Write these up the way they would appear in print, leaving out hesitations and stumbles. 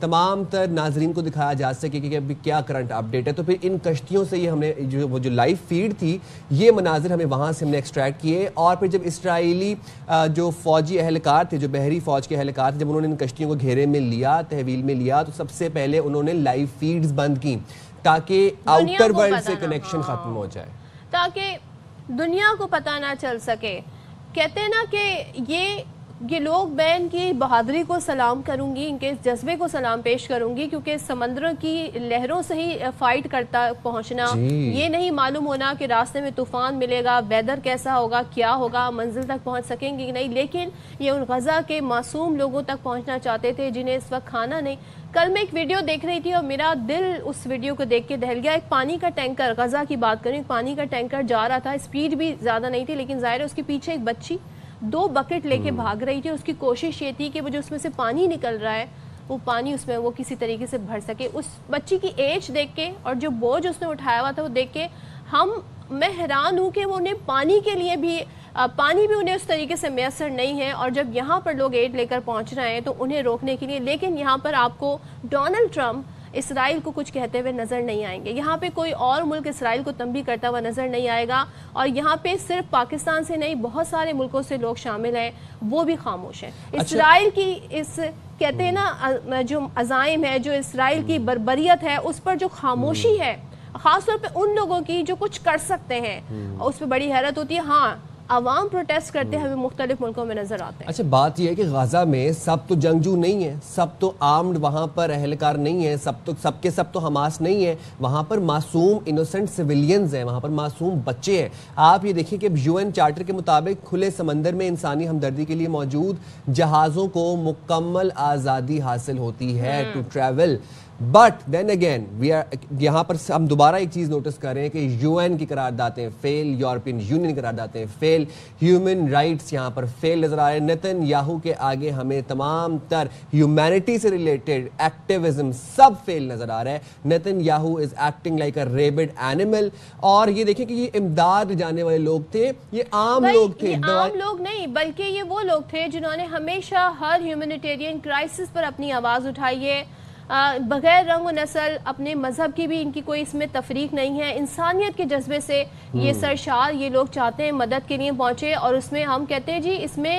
تمام تر ناظرین کو دکھایا جا سکے کہ ابھی کیا کرنٹ اپڈیٹ ہے. تو پھر ان کشتیوں سے یہ ہم نے جو لائیو فیڈ تھی یہ مناظر ہمیں وہاں سے ہم نے ایکسٹریکٹ کیے. اور پھر جب اسرائیلی جو فوجی اہلکار تھے, جو بحری فوج کے اہلکار تھے, جب انہوں نے ان کشتیوں کو گھیرے میں لیا, تحویل میں لیا, تو سب سے پہلے انہوں نے لائیو فیڈز بند کی تاکہ آؤٹر ورلڈ سے کنیکشن ختم ہو جائے, تاکہ دنیا کو پتہ نہ چل سکے. کہتے ہیں نا کہ یہ لوگ میں ان کی بہادری کو سلام کروں گی, ان کے جذبے کو سلام پیش کروں گی, کیونکہ سمندروں کی لہروں سے ہی فائٹ کرتا پہنچنا, یہ نہیں معلوم ہونا کہ راستے میں طوفان ملے گا, ویدر کیسا ہوگا, کیا ہوگا, منزل تک پہنچ سکیں گے کہ نہیں. لیکن یہ ان غزہ کے معصوم لوگوں تک پہنچنا چاہتے تھے جنہیں اس وقت کھانا نہیں. کل میں ایک ویڈیو دیکھ رہی تھی اور میرا دل اس ویڈیو کو دیکھ کے دہل گیا. ایک پانی کا ٹینکر, غزہ کی بات کریں, پانی کا ٹینکر جا رہا تھا, اسپیڈ بھی زیادہ نہیں تھی, لیکن ظاہر ہے اس کے پیچھے ایک بچی 2 بکٹ لے کے بھاگ رہی تھی. اس کی کوشش یہ تھی کہ وہ جو اس میں سے پانی نکل رہا ہے وہ پانی اس میں وہ کسی طریقے سے بھر سکے. اس بچی کی ایج دیکھ کے اور جو بوجھ اس نے اٹھایا ہوا تھا وہ دیکھ کے میں حیران ہوں کہ وہ انہیں پانی کے لیے بھی پانی بھی انہیں اس طریقے سے میسر نہیں ہے. اور جب یہاں پر لوگ ایڈ لے کر پہنچ رہے ہیں تو انہیں روکنے کے لیے, لیکن یہاں پر آپ کو ڈونلڈ ٹرمپ اسرائیل کو کچھ کہتے ہوئے نظر نہیں آئیں گے. یہاں پہ کوئی اور ملک اسرائیل کو تنبیہ کرتا ہوا نظر نہیں آئے گا. اور یہاں پہ صرف پاکستان سے نہیں, بہت سارے ملکوں سے لوگ شامل ہیں, وہ بھی خاموش ہیں. اسرائیل کی اس کہتے ہیں نا جو عزائم ہے, جو اسرائیل کی بربریت ہے, اس پر جو خاموشی ہے, خاص طور پہ ان لوگوں کی جو کچھ کر سکتے ہیں, اس پہ بڑی حیرت ہوتی ہے. ہاں عوام پروٹیسٹ کرتے ہمیں مختلف ملکوں میں نظر آتے ہیں. اچھا بات یہ ہے کہ غزہ میں سب تو جنگجو نہیں ہیں, سب تو آرمڈ وہاں پر اہلکار نہیں ہیں, سب کے سب تو حماس نہیں ہیں. وہاں پر معصوم انوسنٹ سویلینز ہیں, وہاں پر معصوم بچے ہیں. آپ یہ دیکھیں کہ UN چارٹر کے مطابق کھلے سمندر میں انسانی ہمدردی کے لیے موجود جہازوں کو مکمل آزادی حاصل ہوتی ہے to travel. But then again یہاں پر ہم دوبارہ ایک چیز نوٹس کر رہے ہیں کہ UN کی قراردادیں فیل, یورپین یونین کی قراردادیں فیل, ہیومن رائٹس یہاں پر فیل نظر آ رہے ہیں. نیتن یاہو کے آگے ہمیں تمام تر ہیومینٹی سے ریلیٹڈ ایکٹیوزم سب فیل نظر آ رہا ہے. Netanyahu is acting like a rabid animal. اور یہ دیکھیں کہ یہ امداد جانے والے لوگ تھے, یہ عام لوگ تھے, یہ عام لوگ نہیں بلکہ یہ وہ لوگ تھے جنہوں نے ہمیشہ ہر ہیومینیٹیرین کرائسس پر اپنی آواز اٹھائی ہے, بغیر رنگ و نسل. اپنے مذہب کی بھی ان کی کوئی اس میں تفریق نہیں ہے. انسانیت کے جذبے سے یہ سرشار یہ لوگ چاہتے ہیں مدد کے لیے پہنچے. اور اس میں ہم کہتے ہیں جی اس میں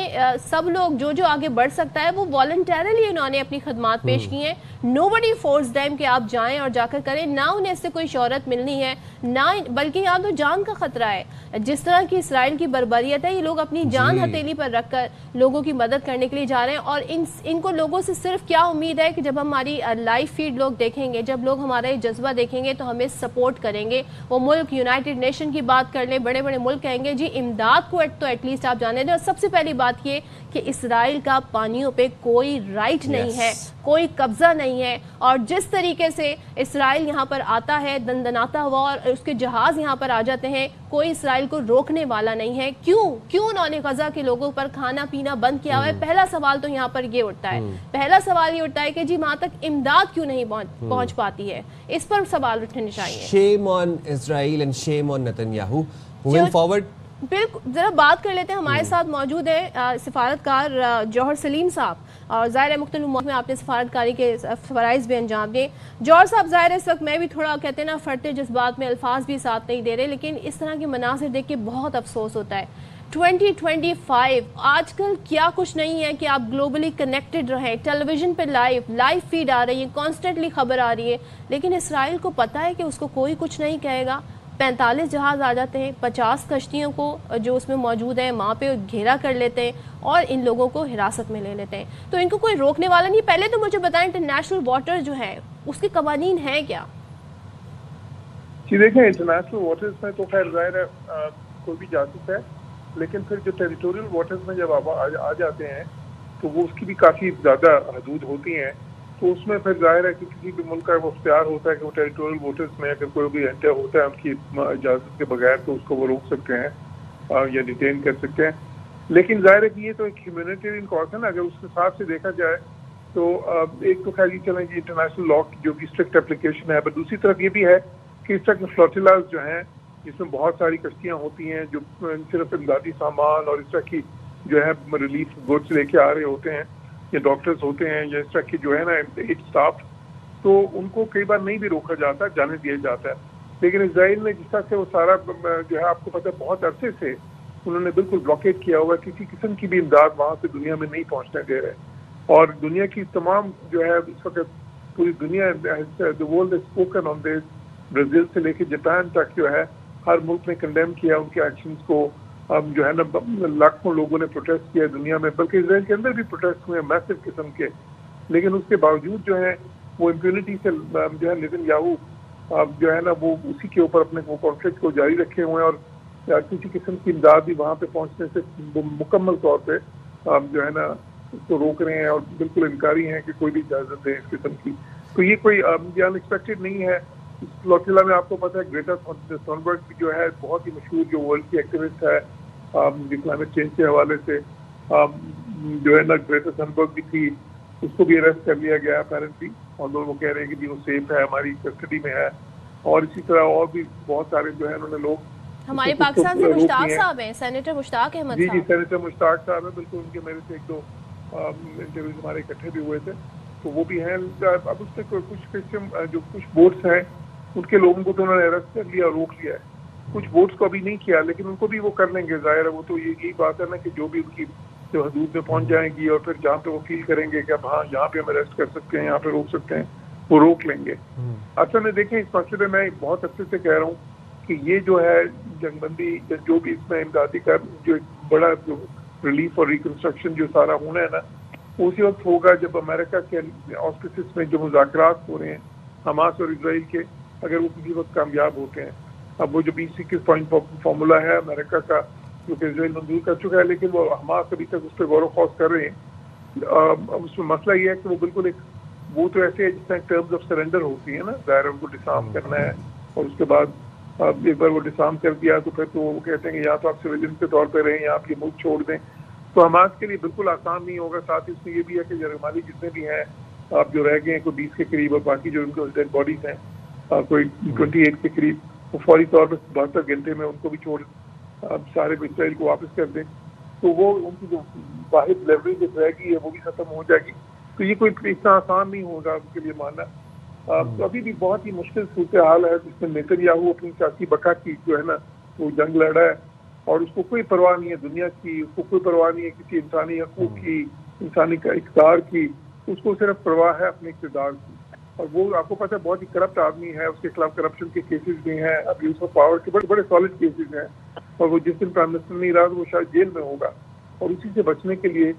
سب لوگ جو آگے بڑھ سکتا ہے وہ والنٹیرلی انہوں نے اپنی خدمات پیش کی ہیں. nobody forced them کہ آپ جائیں اور جا کر کریں. نہ انہیں اس سے کوئی شہرت ملنی ہے, نہ بلکہ یہاں تو جان کا خطرہ ہے. جس طرح کی اسرائیل کی بربریت ہے, یہ لوگ اپنی جان ہتھیلی پر رکھ کر لوگوں کی مدد کرنے کے لیے جا رہے ہیں. اور ان کو لوگوں سے صرف کیا امید ہے کہ جب ہماری لائیو فیڈ لوگ دیکھیں گے, جب لوگ ہمارا یہ جذبہ دیکھیں گے تو ہمیں سپورٹ کریں گے. وہ ملک یونائٹڈ نیشن کی بات کر لیں, بڑے بڑے ملک کہیں گے جی امداد کو تو ایٹ لیسٹ آپ جانے دیں. اور سب سے پہلی بات یہ کہ اسرائیل کا پانیوں پہ کوئی رائٹ نہیں ہے, کوئی قبضہ نہیں ہے. اور جس طریقے سے اسرائیل یہاں پر آتا ہے دندناتا ہوا اور اس کے جہاز یہاں پر آ جاتے ہیں, کوئی اسرائیل کو روکنے والا نہیں ہے. کیوں انہوں نے غزہ کے لوگوں پر کھانا پینا بند کیا ہوا ہے؟ پہلا سوال تو یہاں پر یہ اٹھتا ہے. پہلا سوال یہ اٹھتا ہے کہ جی وہاں تک امداد کیوں نہیں پہنچ پاتی ہے؟ اس پر سوال اٹھنے چاہیے. Shame on Israel and shame on Netanyahu. Moving forward بالکل ذرا بات کر لیتے ہیں. ہمارے ساتھ موجود ہے سفارتکار جوہر سلیم صاحب, اور ظاہر ہے مختلف ملک میں آپ نے سفارتکاری کے فرائض بھی انجام دیے. جوہر صاحب ظاہر ہے اس وقت میں بھی تھوڑا کہتے ہیں نا فرتے جذبات میں الفاظ بھی ساتھ نہیں دے رہے, لیکن اس طرح کے مناظر دیکھ کے بہت افسوس ہوتا ہے. 2025 آج کل کیا کچھ نہیں ہے کہ آپ گلوبلی کنیکٹڈ رہیں, ٹیلی ویژن پہ لائیو فیڈ آ رہی ہے, کانسٹنٹلی خبر آ رہی ہے, لیکن اسرائیل کو پتہ ہے کہ اس کو کوئی کچھ نہیں کہے گا. 45 جہاز آ جاتے ہیں, 50 کشتیوں کو جو اس میں موجود ہیں وہاں پہ گھیرا کر لیتے ہیں اور ان لوگوں کو حراست میں لے لیتے ہیں. تو ان کو کوئی روکنے والا نہیں. پہلے تو مجھے بتائیں انٹرنیشنل واٹر جو ہے اس کے قوانین ہیں کیا؟ جی دیکھیں انٹرنیشنل واٹرز میں تو خیر ظاہر ہے کوئی بھی جا سکتا ہے, لیکن پھر جو ٹیریٹوریل واٹرز میں جب آپ آ جاتے ہیں تو وہ اس کی بھی کافی زیادہ حدود ہوتی ہیں. تو اس میں پھر ظاہر ہے کہ کسی بھی ملک کا وہ اختیار ہوتا ہے کہ وہ ٹیریٹوریل واٹرز میں اگر کوئی بھی انٹر ہوتا ہے ان کی اجازت کے بغیر تو اس کو وہ روک سکتے ہیں یا ڈیٹین کر سکتے ہیں. لیکن ظاہر ہے کہ یہ تو ایک ہیومینیٹیرین کاز ہے نا. اگر اس حساب سے دیکھا جائے تو ایک تو خیر یہ چلیں کہ انٹرنیشنل لا کی جو بھی اسٹرکٹ اپلیکیشن ہے, پر دوسری طرف یہ بھی ہے کہ اس طرح کے فلوٹیلاز جو ہیں جس میں بہت ساری کشتیاں ہوتی ہیں جو صرف امدادی سامان اور اس طرح کی جو ہے ریلیف گوڈس لے کے آ رہے ہوتے ہیں, یا ڈاکٹرز ہوتے ہیں یا اس طرح کی جو ہے نا ایڈ اسٹاف، تو ان کو کئی بار نہیں بھی روکا جاتا، جانے دیا جاتا ہے. لیکن اسرائیل نے جس طرح سے وہ سارا جو ہے آپ کو پتہ ہے بہت عرصے سے انہوں نے بالکل بلاکیٹ کیا ہوا، کسی قسم کی بھی امداد وہاں سے دنیا میں نہیں پہنچنے دے رہے. اور دنیا کی تمام جو ہے اس وقت پوری دنیا the world has spoken on this، Brazil سے لے کے جاپان تک جو ہے ہر ملک نے کنڈیم کیا ان کے ایکشنز کو. اب جو ہے نا لاکھوں لوگوں نے پروٹیسٹ کیا دنیا میں، بلکہ اسرائیل کے اندر بھی پروٹیسٹ ہوئے میسو قسم کے. لیکن اس کے باوجود جو ہے وہ امپیونٹی سے جو ہے نیتن یاہو جو ہے نا وہ اسی کے اوپر اپنے وہ کانفلکٹ کو جاری رکھے ہوئے ہیں، اور کسی قسم کی امداد بھی وہاں پہ پہنچنے سے مکمل طور پہ جو ہے نا اس کو روک رہے ہیں اور بالکل انکاری ہیں کہ کوئی بھی اجازت دے اس قسم کی. تو یہ کوئی ان ایکسپیکٹڈ نہیں ہے. اس فلوٹیلا میں آپ کو پتہ ہے گریٹا تھنبرگ جو ہے بہت ہی مشہور جو ورلڈ کی ایکٹیوسٹ ہے کلائمیٹ چینج کے حوالے سے، جو ہے نا گریٹا تھنبرگ بھی تھی، اس کو بھی اریسٹ کر لیا گیا اپیرنٹلی، اور وہ کہہ رہے ہیں کہ وہ سیف ہے، ہماری کسٹڈی میں ہے. اور اسی طرح اور بھی بہت سارے جو ہے انہوں نے لوگ ہمارے پاکستان سے مشتاق صاحب ہیں، سینیٹر مشتاق احمد جی سینیٹر مشتاق صاحب ہیں، بالکل ان کے میرے سے ایک دو انٹرویوز ہمارے اکٹھے بھی ہوئے تھے، تو وہ بھی ہیں. اب اس میں کچھ قسم جو کچھ بوٹس ہیں ان کے لوگوں کو تو انہوں نے اریسٹ کر لیا، روک لیا ہے. کچھ بوٹس کو ابھی نہیں کیا، لیکن ان کو بھی وہ کر لیں گے. ظاہر ہے وہ تو یہی بات ہے نا کہ جو بھی ان کی جو حدود میں پہنچ جائیں گی اور پھر جہاں پہ وہ فیل کریں گے کہ اب ہاں یہاں پہ ہم اریسٹ کر سکتے ہیں، یہاں پہ روک سکتے ہیں، وہ روک لیں گے. اصل میں دیکھیں اس مسئلے میں بہت عرصے سے کہہ رہا ہوں کہ یہ جو ہے جنگ بندی جو بھی اس میں امدادی کا جو ایک بڑا جو ریلیف اور ریکنسٹرکشن جو سارا ہونا ہے نا، اسی وقت ہوگا جب امریکہ کے آسپیسز میں جو مذاکرات ہو رہے ہیں حماس اور اسرائیل کے، اگر وہ کسی وقت کامیاب ہوتے ہیں. اب وہ جو 20 پوائنٹ فارمولا ہے امریکہ کا جو کہ اسرائیل منظور کر چکا ہے، لیکن وہ حماس ابھی تک اس پہ غور و خوض کر رہے ہیں. اس میں مسئلہ یہ ہے کہ وہ بالکل ایک وہ تو ایسے ہے جس طرح ٹرمز آف سرنڈر ہوتی ہے نا، ظاہر ان کو ڈسارم کرنا ہے، اور اس کے بعد ایک بار وہ ڈسارم کر دیا تو پھر تو وہ کہتے ہیں کہ یا تو آپ سویلین کے طور پہ رہیں یا آپ یہ ملک چھوڑ دیں. تو حماس کے لیے بالکل آسان نہیں ہوگا. ساتھ ہی اس میں یہ بھی ہے کہ جرمالی جتنے بھی ہیں آپ جو رہ گئے ہیں کوئی 20 کے قریب، اور باقی جو ان کو ڈیڈ باڈیز ہیں کوئی 28 کے قریب، وہ فوری طور پر 72 گھنٹے میں ان کو بھی چھوڑ سارے اسرائیل کو واپس کر دیں. تو وہ ان کی جو واحد لیوریج رہ گئی ہے وہ بھی ختم ہو جائے گی. تو یہ کوئی اتنا آسان نہیں ہوگا ان کے لیے ماننا. تو ابھی بھی بہت ہی مشکل صورتحال ہے جس میں نیتن یاہو اپنی سیاسی بقا کی جو ہے نا وہ جنگ لڑا ہے، اور اس کو کوئی پرواہ نہیں ہے دنیا کی، اس کو کوئی پرواہ نہیں ہے کسی انسانی حقوق کی، انسانی اقتدار کی. اس کو صرف پرواہ ہے اپنے اقتدار کی. اور وہ آپ کو پتہ ہے بہت ہی کرپٹ آدمی ہے، اس کے خلاف کرپشن کے کیسز بھی ہیں، ابیوز آف پاور کے بڑے بڑے سالڈ کیسز ہیں. اور وہ جس دن پرائم منسٹر نہیں رہا تو وہ شاید جیل میں ہوگا. اور اسی سے بچنے کے لیے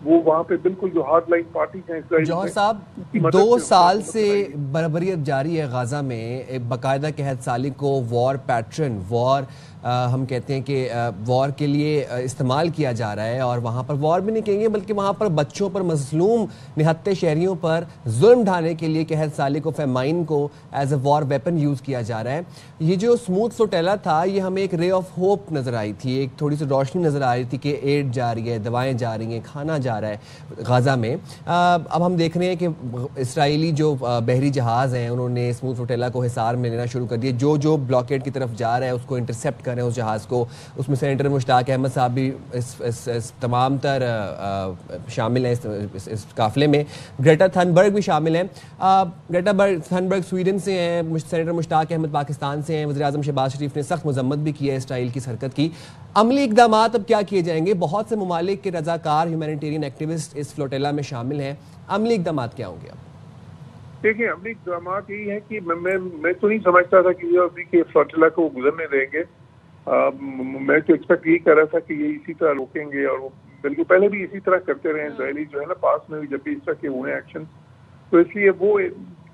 وہ وہاں پہ بالکل جو ہارڈ لائن پارٹی ہیں جوہر صاحب 2 سال سے بربریت جاری ہے غزہ میں. باقاعدہ قحط سالی کو وار پیٹرن، وار ہم کہتے ہیں کہ وار کے لیے استعمال کیا جا رہا ہے، اور وہاں پر وار بھی نہیں کہیں گے بلکہ وہاں پر بچوں پر، مظلوم نہتے شہریوں پر ظلم ڈھانے کے لیے قحط سالی کو، فیمائن کو as a war weapon use کیا جا رہا ہے. یہ جو اسموتھ فلوٹیلا تھا یہ ہمیں ایک رے آف ہوپ نظر آئی تھی، ایک تھوڑی سی روشنی نظر آ رہی تھی کہ ایڈ جا رہی ہے، دوائیں جا رہی ہیں، کھانا جا رہا ہے غزہ میں. اب ہم دیکھ رہے ہیں کہ اسرائیلی جو بحری جہاز ہیں انہوں نے اسموتھ فلوٹیلا کو حصار میں لینا شروع کر دیا. جو بلاکیڈ کی طرف جا رہا ہے اس کو انٹرسیپٹ کر رہے ہیں اس جہاز کو. اس میں سینیٹر مشتاق احمد صاحب بھی اس تمام تر شامل ہیں اس قافلے میں. گریٹا تھنبرگ بھی شامل ہیں. گریٹا تھنبرگ سویڈن سے ہیں، سینیٹر مشتاق احمد پاکستان سے ہیں. وزیر اعظم شہباز شریف نے سخت مذمت بھی کی ہے اسرائیل کی اس حرکت کی. عملی اقدامات اب کیا کیے جائیں گے؟ بہت سے ممالک کے رضاکار ہیومینیٹیرین ایکٹیوسٹ اس فلوٹیلا میں شامل ہیں. عملی اقدامات کیا ہوں گے اب؟ دیکھیں عملی اقدامات یہی ہے کہ میں تو نہیں سمجھتا تھا کہ ابھی کے فلوٹیلا کو گزرنے دیں گے. میں تو ایکسپیکٹ یہی کر رہا تھا کہ یہ اسی طرح روکیں گے، اور وہ بالکل پہلے بھی اسی طرح کرتے رہے اسرائیلی جو ہے نا پاس میں بھی جب بھی اس طرح کے ہوئے ہیں ایکشن. تو اس لیے وہ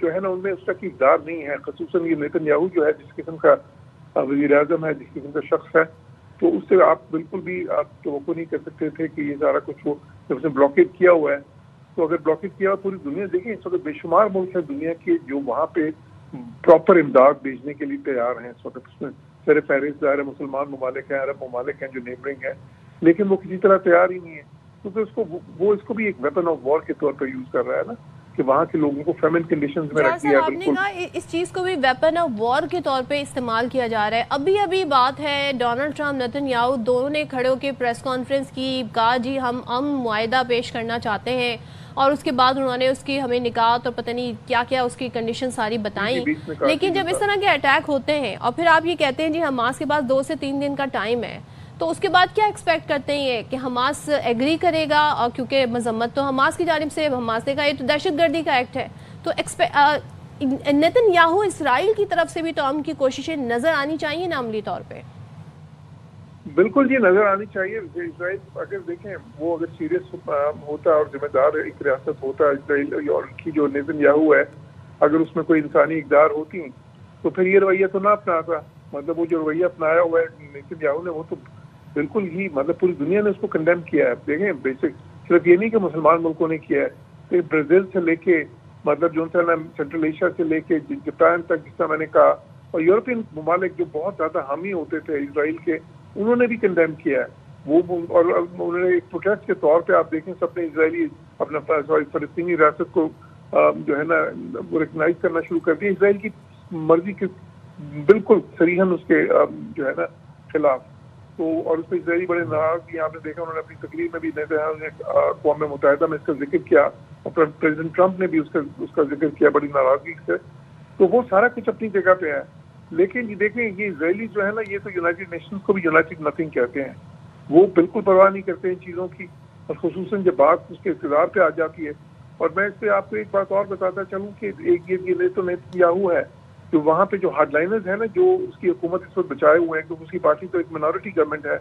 جو ہے نا ان میں اس طرح کی اقدار نہیں ہے، خصوصاً یہ نیتن یاہو جو ہے جس قسم کا وزیر اعظم ہے، جس قسم کا شخص ہے، تو اس سے آپ بالکل بھی آپ توقع نہیں کر سکتے تھے کہ یہ سارا کچھ وہ جب اس نے بلاکیٹ کیا ہوا ہے. تو اگر بلاکیٹ کیا ہوا پوری دنیا، دیکھیں اس وقت بے شمار ملک ہیں دنیا کے جو وہاں پہ پراپر امداد بھیجنے کے لیے تیار ہیں. اس وقت اس میں سر فہرست ظاہر مسلمان ممالک ہیں، عرب ممالک ہیں جو نیبرنگ ہیں، لیکن وہ کسی طرح تیار ہی نہیں ہے، کیونکہ اس کو بھی ایک ویپن آف وار کے طور پر یوز کر رہا ہے نا، کہ وہاں کے لوگوں کو فیمن کنڈیشنز میں رکھ دیا. آپ نے کہا اس چیز کو بھی ویپن آف وار کے طور پہ استعمال کیا جا رہا ہے. ابھی بات ہے ڈونلڈ ٹرمپ نیتن یاہو دونوں نے کھڑے ہو کے پریس کانفرنس کی, کہا جی ہم معاہدہ پیش کرنا چاہتے ہیں, اور اس کے بعد انہوں نے اس کی ہمیں نکات اور پتہ نہیں کیا کیا اس کی کنڈیشن ساری بتائیں. لیکن جب اس طرح کے اٹیک ہوتے ہیں اور پھر آپ یہ کہتے ہیں جی حماس کے پاس 2 سے 3 دن کا ٹائم ہے, تو اس کے بعد کیا ایکسپیکٹ کرتے ہیں کہ حماس ایگری کرے گا؟ اور کیونکہ مذمت تو حماس کی جانب سے, حماس نے کہا یہ تو دہشت گردی کا ایکٹ ہے, تو نیتن یاہو اسرائیل کی طرف سے بھی تو ان کی کوششیں نظر آنی چاہیے نا عملی طور پہ. بالکل یہ نظر آنی چاہیے. اسرائیل اگر دیکھیں وہ اگر سیریس ہوتا اور ذمہ دار ایک ریاست ہوتا اسرائیل, اور ان کی جو نیتن یاہو ہے اگر اس میں کوئی انسانی اقدار ہوتی تو پھر یہ رویہ تو نہ اپناتا. مطلب وہ جو رویہ اپنایا ہوا ہے نیتن یاہو نے وہ تو بالکل ہی مطلب پوری دنیا نے اس کو کنڈیم کیا ہے. دیکھیں بیسک صرف یہ نہیں کہ مسلمان ملکوں نے کیا ہے, کہ برازیل سے لے کے مطلب جو سینٹرل ایشیا سے لے کے جاپان تک جس طرح میں نے کہا, اور یورپین ممالک جو بہت زیادہ حامی ہوتے تھے اسرائیل کے, انہوں نے بھی کنڈیم کیا ہے وہ. اور انہوں نے ایک پروٹیسٹ کے طور پہ آپ دیکھیں سب نے اسرائیلی اپنا فلسطینی ریاست کو جو ہے نا وہ ریکگنائز کرنا شروع کر دیا اسرائیل کی مرضی کے بالکل صریحاً اس کے جو ہے نا خلاف. تو اور اس پہ اسرائیلی بڑے ناراض بھی آپ نے دیکھا, انہوں نے اپنی تقریر میں بھی اقوام متحدہ میں اس کا ذکر کیا, اور پریزیڈنٹ ٹرمپ نے بھی اس کا ذکر کیا بڑی ناراضگی سے. تو وہ سارا کچھ اپنی جگہ پہ ہے. لیکن یہ دیکھیں یہ اسرائیلی جو ہے نا یہ تو یونائٹڈ نیشنز کو بھی یونائٹڈ نتھنگ کہتے ہیں. وہ بالکل پرواہ نہیں کرتے ان چیزوں کی, اور خصوصاً جب بات اس کے اقتدار پہ آ جاتی ہے. اور میں اس پہ آپ کو ایک بات اور بتاتا چلوں کہ ایک یہ نیتن یاہو ہے جو وہاں پہ جو ہارڈ لائنرز ہیں نا جو اس کی حکومت اس وقت بچائے ہوئے ہیں, کیونکہ اس کی پارٹی تو ایک منارٹی گورنمنٹ ہے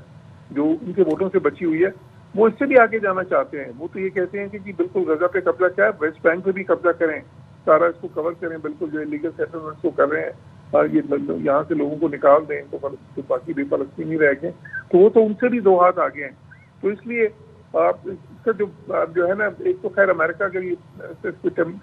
جو ان کے ووٹوں سے بچی ہوئی ہے, وہ اس سے بھی آگے جانا چاہتے ہیں. وہ تو یہ کہتے ہیں کہ جی بالکل غزہ پہ قبضہ کیا ہے, ویسٹ بینک پہ بھی قبضہ کریں, سارا اس کو کور کریں, بالکل جو انلیگل سیٹلمنٹس کو کر رہے ہیں, یہ یہاں سے لوگوں کو نکال دیں تو باقی بھی فلسطینی رہ گئے. تو وہ تو ان سے بھی 2 ہاتھ آگے ہیں. تو اس لیے اس کا جو ہے نا ایک تو خیر امریکہ اگر یہ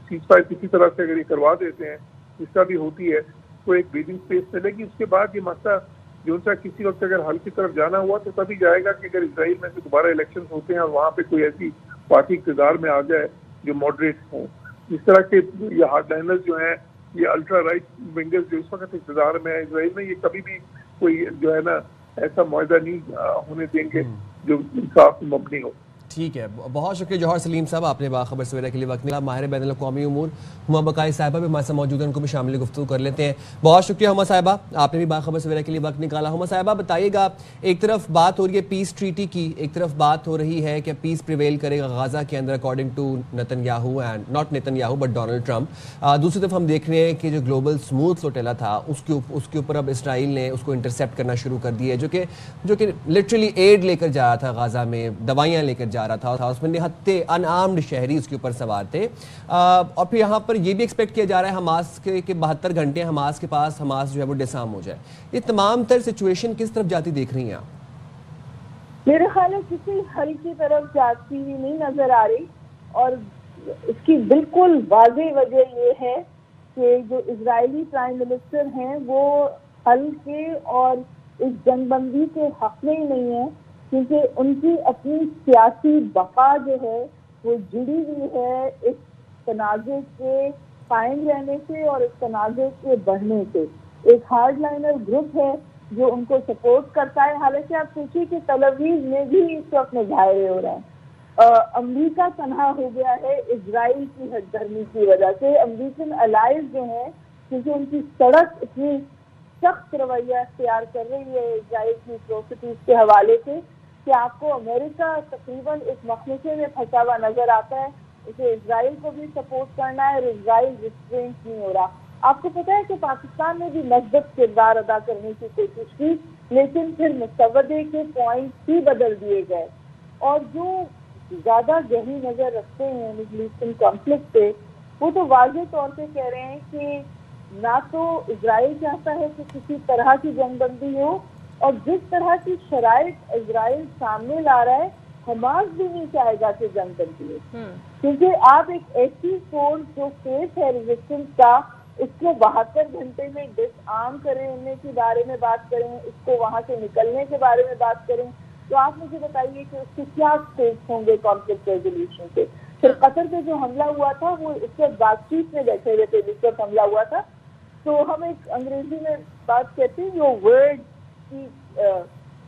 سیز فائر کسی طرح سے اگر یہ کروا دیتے ہیں جس کا بھی ہوتی ہے تو ایک بریدنگ اسپیس ملے گی. اس کے بعد یہ مسئلہ جو ان سے کسی وقت اگر حل کی طرف جانا ہوا تو تبھی جائے گا کہ اگر اسرائیل میں سے دوبارہ الیکشنز ہوتے ہیں اور وہاں پہ کوئی ایسی پارٹی اقتدار میں آ جائے جو ماڈریٹ ہوں. اس طرح کے یہ ہارڈ لائنرز جو ہیں, یہ الٹرا رائٹ ونگرز جو اس وقت اقتدار میں ہے اسرائیل میں, یہ کبھی بھی کوئی جو ہے نا ایسا معاہدہ نہیں ہونے دیں گے جو انصاف مبنی ہو. ٹھیک ہے, بہت شکریہ جوہر سلیم صاحب, آپ نے باخبر سویرا کے لیے وقت نکالا. ماہر بین الاقوامی امور ہما بقائی صاحبہ بھی ہمارے ساتھ موجود ہیں, ان کو بھی شامل گفتگو کر لیتے ہیں. بہت شکریہ ہما صاحبہ, آپ نے بھی باخبر سویرا کے لیے وقت نکالا. ہما صاحبہ بتائیے گا, ایک طرف بات ہو رہی ہے پیس ٹریٹی کی, ایک طرف بات ہو رہی ہے کہ پیس پریویل کرے گا غزہ کے اندر according to Netanyahu, and not Netanyahu but Donald Trump. دوسری طرف ہم دیکھ رہے ہیں کہ جو گلوبل اسموتھ فلوٹیلا تھا اس کے اوپر اب اسرائیل نے اس کو انٹرسیپٹ کرنا شروع کر دیا ہے, جو کہ لٹرلی ایڈ لے کر جا رہا تھا غزہ میں, دوائیاں لے کر جا رہا تھا, اس میں نہتے ان آرمڈ شہری اس کے اوپر سوار تھے. اور پھر یہاں پر یہ بھی ایکسپیکٹ کیا جا رہا ہے حماس کے 72 گھنٹے حماس کے پاس حماس جو ہے وہ ڈسارم ہو جائے. یہ تمام تر سچویشن کس طرف جاتی دیکھ رہی ہیں آپ؟ میرے خیال ہے کسی حل کی طرف جاتی ہوئی نہیں نظر آ رہی, اور اس کی بالکل واضح وجہ یہ ہے کہ جو اسرائیلی پرائم منسٹر ہیں وہ حل کے اور اس جنگ بندی کے حق میں ہی نہیں ہے, کیونکہ ان کی اپنی سیاسی بقا جو ہے وہ جڑی ہوئی ہے اس تنازع کے قائم رہنے سے اور اس تنازع کے بڑھنے سے. ایک ہارڈ لائنر گروپ ہے جو ان کو سپورٹ کرتا ہے. حالانکہ آپ سوچیے کہ تل ابیب میں بھی اس وقت مظاہرے ہو رہے ہیں. امریکہ تنہا ہو گیا ہے اسرائیل کی ہٹ دھرمی کی وجہ سے. امریکن الائز جو ہیں کیونکہ ان کی سڑک اتنی سخت رویہ اختیار کر رہی ہے اسرائیل کی ایٹروسٹیز کے حوالے سے کہ آپ کو امریکہ تقریباً اس مخمصے میں پھنسا ہوا نظر آتا ہے. اسے اسرائیل کو بھی سپورٹ کرنا ہے اور اسرائیل ریسٹرینٹ نہیں ہو رہا. آپ کو پتا ہے کہ پاکستان نے بھی مثبت کردار ادا کرنے کی کوشش کی, لیکن پھر مسودے کے پوائنٹس ہی بدل دیے گئے. اور جو زیادہ گہری نظر رکھتے ہیں مڈل ایسٹرن کانفلکٹ پہ, وہ تو واضح طور پہ کہہ رہے ہیں کہ نہ تو اسرائیل چاہتا ہے کہ کسی طرح کی جنگ بندی ہو, اور جس طرح کی شرائط اسرائیل سامنے لا رہا ہے حماس بھی نہیں چاہے گا کہ جنگ بندی ہو. کیونکہ آپ ایک ایسی فورس جو فیس ہے ریزسٹنس کا, اس کو 72 گھنٹے میں ڈس آرم کرنے کے بارے میں بات کریں, اس کو وہاں سے نکلنے کے بارے میں بات کریں, تو آپ مجھے بتائیے کہ اس کے کیا اسٹیپس ہوں گے کانفلکٹ ریزولوشن کے. پھر قطر پہ جو حملہ ہوا تھا وہ اس وقت بات چیت میں بیٹھے ہوئے تھے جس وقت حملہ ہوا تھا. تو ہم ایک انگریزی میں بات کہتے ہیں your words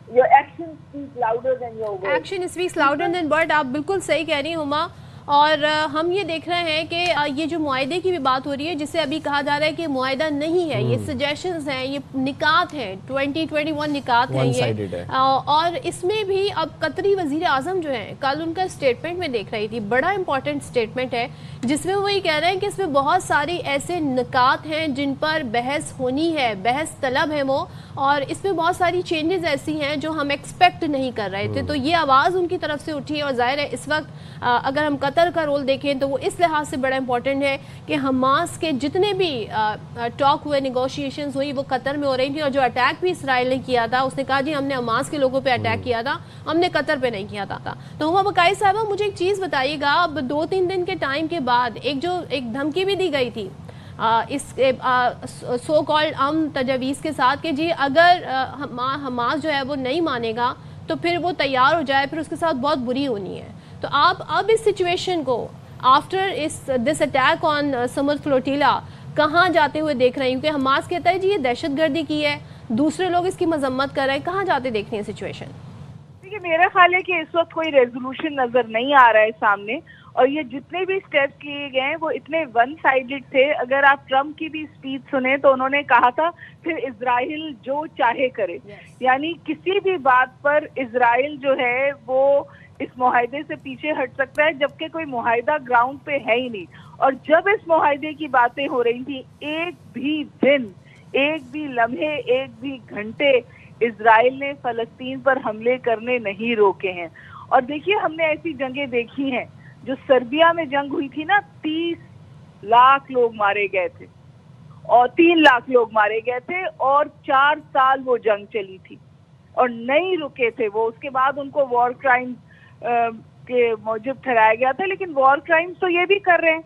your actions speak louder than your words. Action speaks louder than word. آپ بالکل صحیح کہہ رہی ہیں ہما. اور ہم یہ دیکھ رہے ہیں کہ یہ جو معاہدے کی بھی بات ہو رہی ہے جسے ابھی کہا جا رہا ہے کہ معاہدہ نہیں ہے, یہ سجیشنز ہیں, یہ نکات ہیں, 2021 نکات ہیں یہ, اور اس میں بھی اب قطری وزیر اعظم جو ہیں کل ان کا اسٹیٹمنٹ میں دیکھ رہی تھی, بڑا امپورٹنٹ اسٹیٹمنٹ ہے جس میں وہ یہ کہہ رہے ہیں کہ اس میں بہت ساری ایسے نکات ہیں جن پر بحث ہونی ہے, بحث طلب ہے وہ, اور اس میں بہت ساری چینجز ایسی ہیں جو ہم ایکسپیکٹ نہیں کر رہے تھے. تو یہ آواز ان کی طرف سے اٹھی ہے, اور ظاہر ہے اس وقت اگر ہم قطر کا رول دیکھیں تو وہ اس لحاظ سے بڑا امپورٹنٹ ہے کہ حماس کے جتنے بھی ٹاک ہوئے, نیگوشیشنز ہوئی, وہ قطر میں ہو رہی تھی, اور جو اٹیک بھی اسرائیل نے کیا تھا اس نے کہا جی ہم نے حماس کے لوگوں پہ اٹیک کیا تھا, ہم نے قطر پہ نہیں کیا تھا. تو ہما بقائی صاحبہ مجھے ایک چیز بتائیے گا, اب 2-3 دن کے ٹائم کے بعد ایک دھمکی بھی دی گئی تھی اس سو کالڈ تجاویز کے ساتھ کہ جی اگر حماس جو ہے وہ نہیں مانے گا تو پھر وہ تیار ہو جائے, پھر اس کے ساتھ بہت بری ہونی ہے. تو آپ اب اس سچویشن کو after this attack on Sumud flotilla کہاں جاتے ہوئے دیکھ رہے ہیں, کیونکہ حماس کہتا ہے جی یہ دہشت گردی کی ہے, دوسرے لوگ اس کی مذمت کر رہے ہیں, کہاں جاتے دیکھتے ہیں سچویشن؟ دیکھیے میرا خیال ہے کہ اس وقت کوئی ریزولوشن نظر نہیں آ رہا ہے سامنے, اور یہ جتنے بھی اسٹیپس لیے گئے ہیں وہ اتنے ون سائیڈڈ تھے. اگر آپ ٹرمپ کی بھی اسپیچ سنیں تو انہوں نے کہا تھا پھر اسرائیل جو چاہے کرے, یعنی کسی بھی بات پر اسرائیل جو ہے وہ اس معاہدے سے پیچھے ہٹ سکتا ہے, جبکہ کوئی معاہدہ گراؤنڈ پہ ہے ہی نہیں. اور جب اس معاہدے کی باتیں ہو رہی تھی, ایک بھی دن, ایک بھی لمحے, ایک بھی گھنٹے اسرائیل نے فلسطین پر حملے کرنے نہیں روکے ہیں. اور دیکھیے ہم نے ایسی جنگیں دیکھی ہیں, جو سربیا میں جنگ ہوئی تھی نا, 30 لاکھ لوگ مارے گئے تھے اور 3 لاکھ لوگ مارے گئے تھے, اور 4 سال وہ جنگ چلی تھی اور نہیں رکے تھے وہ. اس کے بعد ان کو وار کرائم کے موجب ٹھہرایا گیا تھا, لیکن وار کرائمز تو یہ بھی کر رہے ہیں.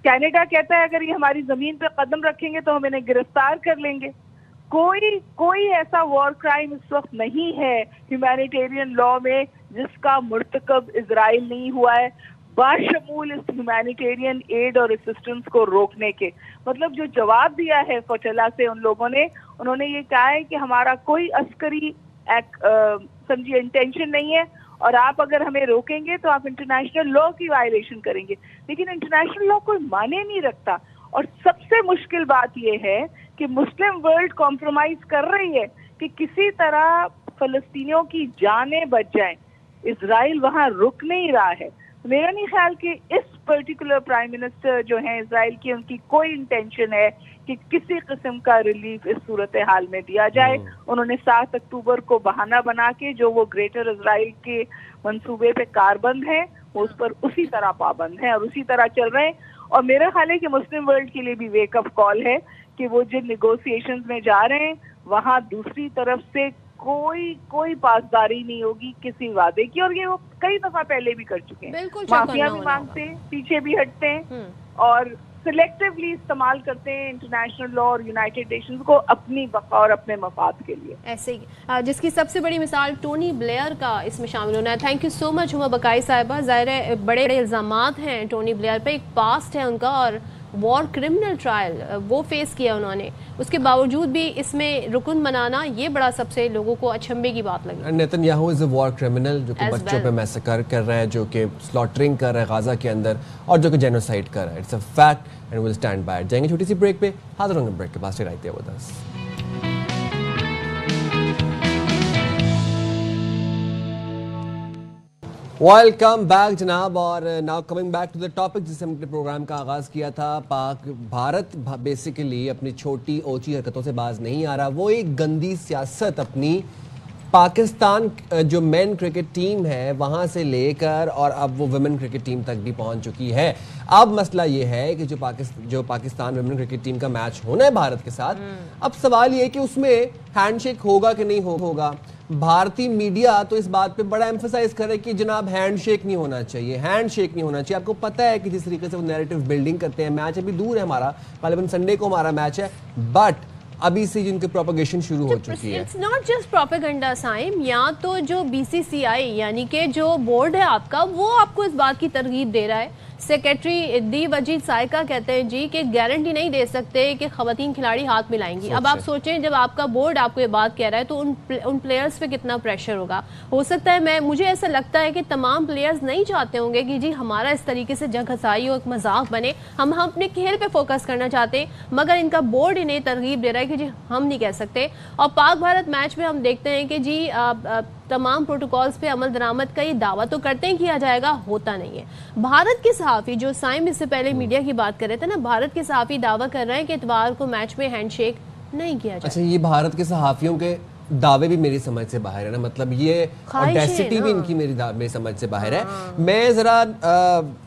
کینیڈا کہتا ہے اگر یہ ہماری زمین پہ قدم رکھیں گے تو ہم انہیں گرفتار کر لیں گے. کوئی ایسا وار کرائم اس وقت نہیں ہے ہیومینیٹیرین لا میں جس کا مرتکب اسرائیل نہیں ہوا ہے, باشمول اس ہیومینیٹیرین ایڈ اور اسسٹنس کو روکنے کے. مطلب جو جواب دیا ہے فوچلا سے ان لوگوں نے, انہوں نے یہ کہا ہے کہ ہمارا کوئی عسکری سمجھیے انٹینشن نہیں ہے, اور آپ اگر ہمیں روکیں گے تو آپ انٹرنیشنل لا کی وائلیشن کریں گے. لیکن انٹرنیشنل لا کوئی مانے نہیں رکھتا. اور سب سے مشکل بات یہ ہے کہ مسلم ورلڈ کمپرومائز کر رہی ہے کہ کسی طرح فلسطینیوں کی جانیں بچ جائیں. اسرائیل وہاں رک نہیں رہا ہے. میرا نہیں خیال کہ اس پرٹیکولر پرائم منسٹر جو ہیں اسرائیل کی, ان کی کوئی انٹینشن ہے کہ کسی قسم کا ریلیف اس صورتحال میں دیا جائے. انہوں نے 7 اکتوبر کو بہانہ بنا کے جو وہ گریٹر اسرائیل کے منصوبے پہ کاربند ہیں وہ اس پر اسی طرح پابند ہیں اور اسی طرح چل رہے ہیں. اور میرا خیال ہے کہ مسلم ورلڈ کے لیے بھی ویک اپ کال ہے کہ وہ جن نیگوسیشنز میں جا رہے ہیں وہاں دوسری طرف سے کوئی پاسداری نہیں ہوگی کسی وعدے کی. اور یہ وہ کئی دفعہ پہلے بھی کر چکے ہیں, معافیا بھی مانگتے ہیں, پیچھے بھی ہٹتے ہیں, اور سلیکٹیولی استعمال کرتے ہیں انٹرنیشنل لا اور یونائٹڈ نیشنز کو اپنی بقا اور اپنے مفاد کے لیے. ایسے ہی جس کی سب سے بڑی مثال ٹونی بلیئر کا اس میں شامل ہونا ہے. تھینک یو سو مچ ہما بقائی صاحبہ. ظاہر ہے بڑے بڑے الزامات ہیں ٹونی بلیئر پہ, ایک پاسٹ ہے ان کا, اور وار کرمنل ٹرائل وہ فیس کیا انہوں نے, اس کے باوجود بھی اس میں رکن بنانا یہ بڑا سب سے لوگوں کو اچھمبے کی بات لگی. نیتن یاہو از اے وار کرمنل جو کہ بچوں پہ میسکر کر رہا ہے, جو کہ سلاٹرنگ کر رہا ہے غازہ کے اندر, اور جو کہ جینوسائیڈ کر رہا ہے. It's a fact and will stand by it. جائیں گے چھوٹی سی بریک پہ, حاضر ہوں گے بریک کے پاس. سے رہتے ہیں وہ 10. ویلکم بیک جناب. اور now coming back to the topic جس سے ہم اپنے پروگرام کا آغاز کیا تھا. بھارت بیسیکلی اپنی چھوٹی اوچی حرکتوں سے باز نہیں آ رہا. وہ ایک گندی سیاست اپنی پاکستان جو مین کرکٹ ٹیم ہے وہاں سے لے کر اور اب وہ ویمن کرکٹ ٹیم تک بھی پہنچ چکی ہے. اب مسئلہ یہ ہے کہ جو پاکستان ویمن کرکٹ ٹیم کا میچ ہونا ہے بھارت کے ساتھ, اب سوال یہ ہے کہ اس میں ہینڈ شیک ہوگا کہ نہیں ہوگا. بھارتی میڈیا تو اس بات پہ بڑا ایمفسائز کر رہے کہ جناب ہینڈ شیک نہیں ہونا چاہیے, ہینڈ شیک نہیں ہونا چاہیے. آپ کو پتہ ہے کہ جس طریقے سے وہ نیریٹو بلڈنگ کرتے ہیں, میچ ابھی دور ہے ہمارا, غالباً سنڈے کو ہمارا میچ ہے, بٹ ابھی سے جن کی پروپیگیشن شروع ہو چکی ہے. اٹس ناٹ جسٹ پروپیگنڈا سائم, یا تو جو BCCI یعنی کہ جو بورڈ ہے آپ کا, وہ آپ کو اس بات کی ترغیب دے رہا ہے. سیکریٹری دی وجید سائقہ کہتے ہیں جی کہ گارنٹی نہیں دے سکتے کہ خواتین کھلاڑی ہاتھ ملائیں گی. اب آپ سوچیں جب آپ کا بورڈ آپ کو یہ بات کہہ رہا ہے تو ان پلیئرز پہ کتنا پریشر ہوگا. ہو سکتا ہے مجھے ایسا لگتا ہے کہ تمام پلیئرز نہیں چاہتے ہوں گے کہ جی ہمارا اس طریقے سے جنگ ہسائی اور ایک مذاق بنے, ہم اپنے کھیل پہ فوکس کرنا چاہتے ہیں, مگر ان کا بورڈ انہیں ترغیب دے رہا ہے کہ جی ہم نہیں کہہ سکتے. اور پاک بھارت میچ میں ہم دیکھتے ہیں کہ جی تمام پروٹوکولز پہ عمل درآمد کا یہ دعویٰ تو کرتے ہیں کیا جائے گا, ہوتا نہیں ہے. بھارت کے صحافی جو سائم اس سے پہلے میڈیا کی بات کر رہے تھے نا, بھارت کے صحافی دعویٰ کر رہے ہیں کہ اتوار کو میچ میں ہینڈ شیک نہیں کیا جائے. اچھا, یہ بھارت کے صحافیوں کے دعوے بھی میری سمجھ سے باہر ہے نا, مطلب یہ آڈیسٹی بھی ان کی میری سمجھ سے باہر ہے. میں ذرا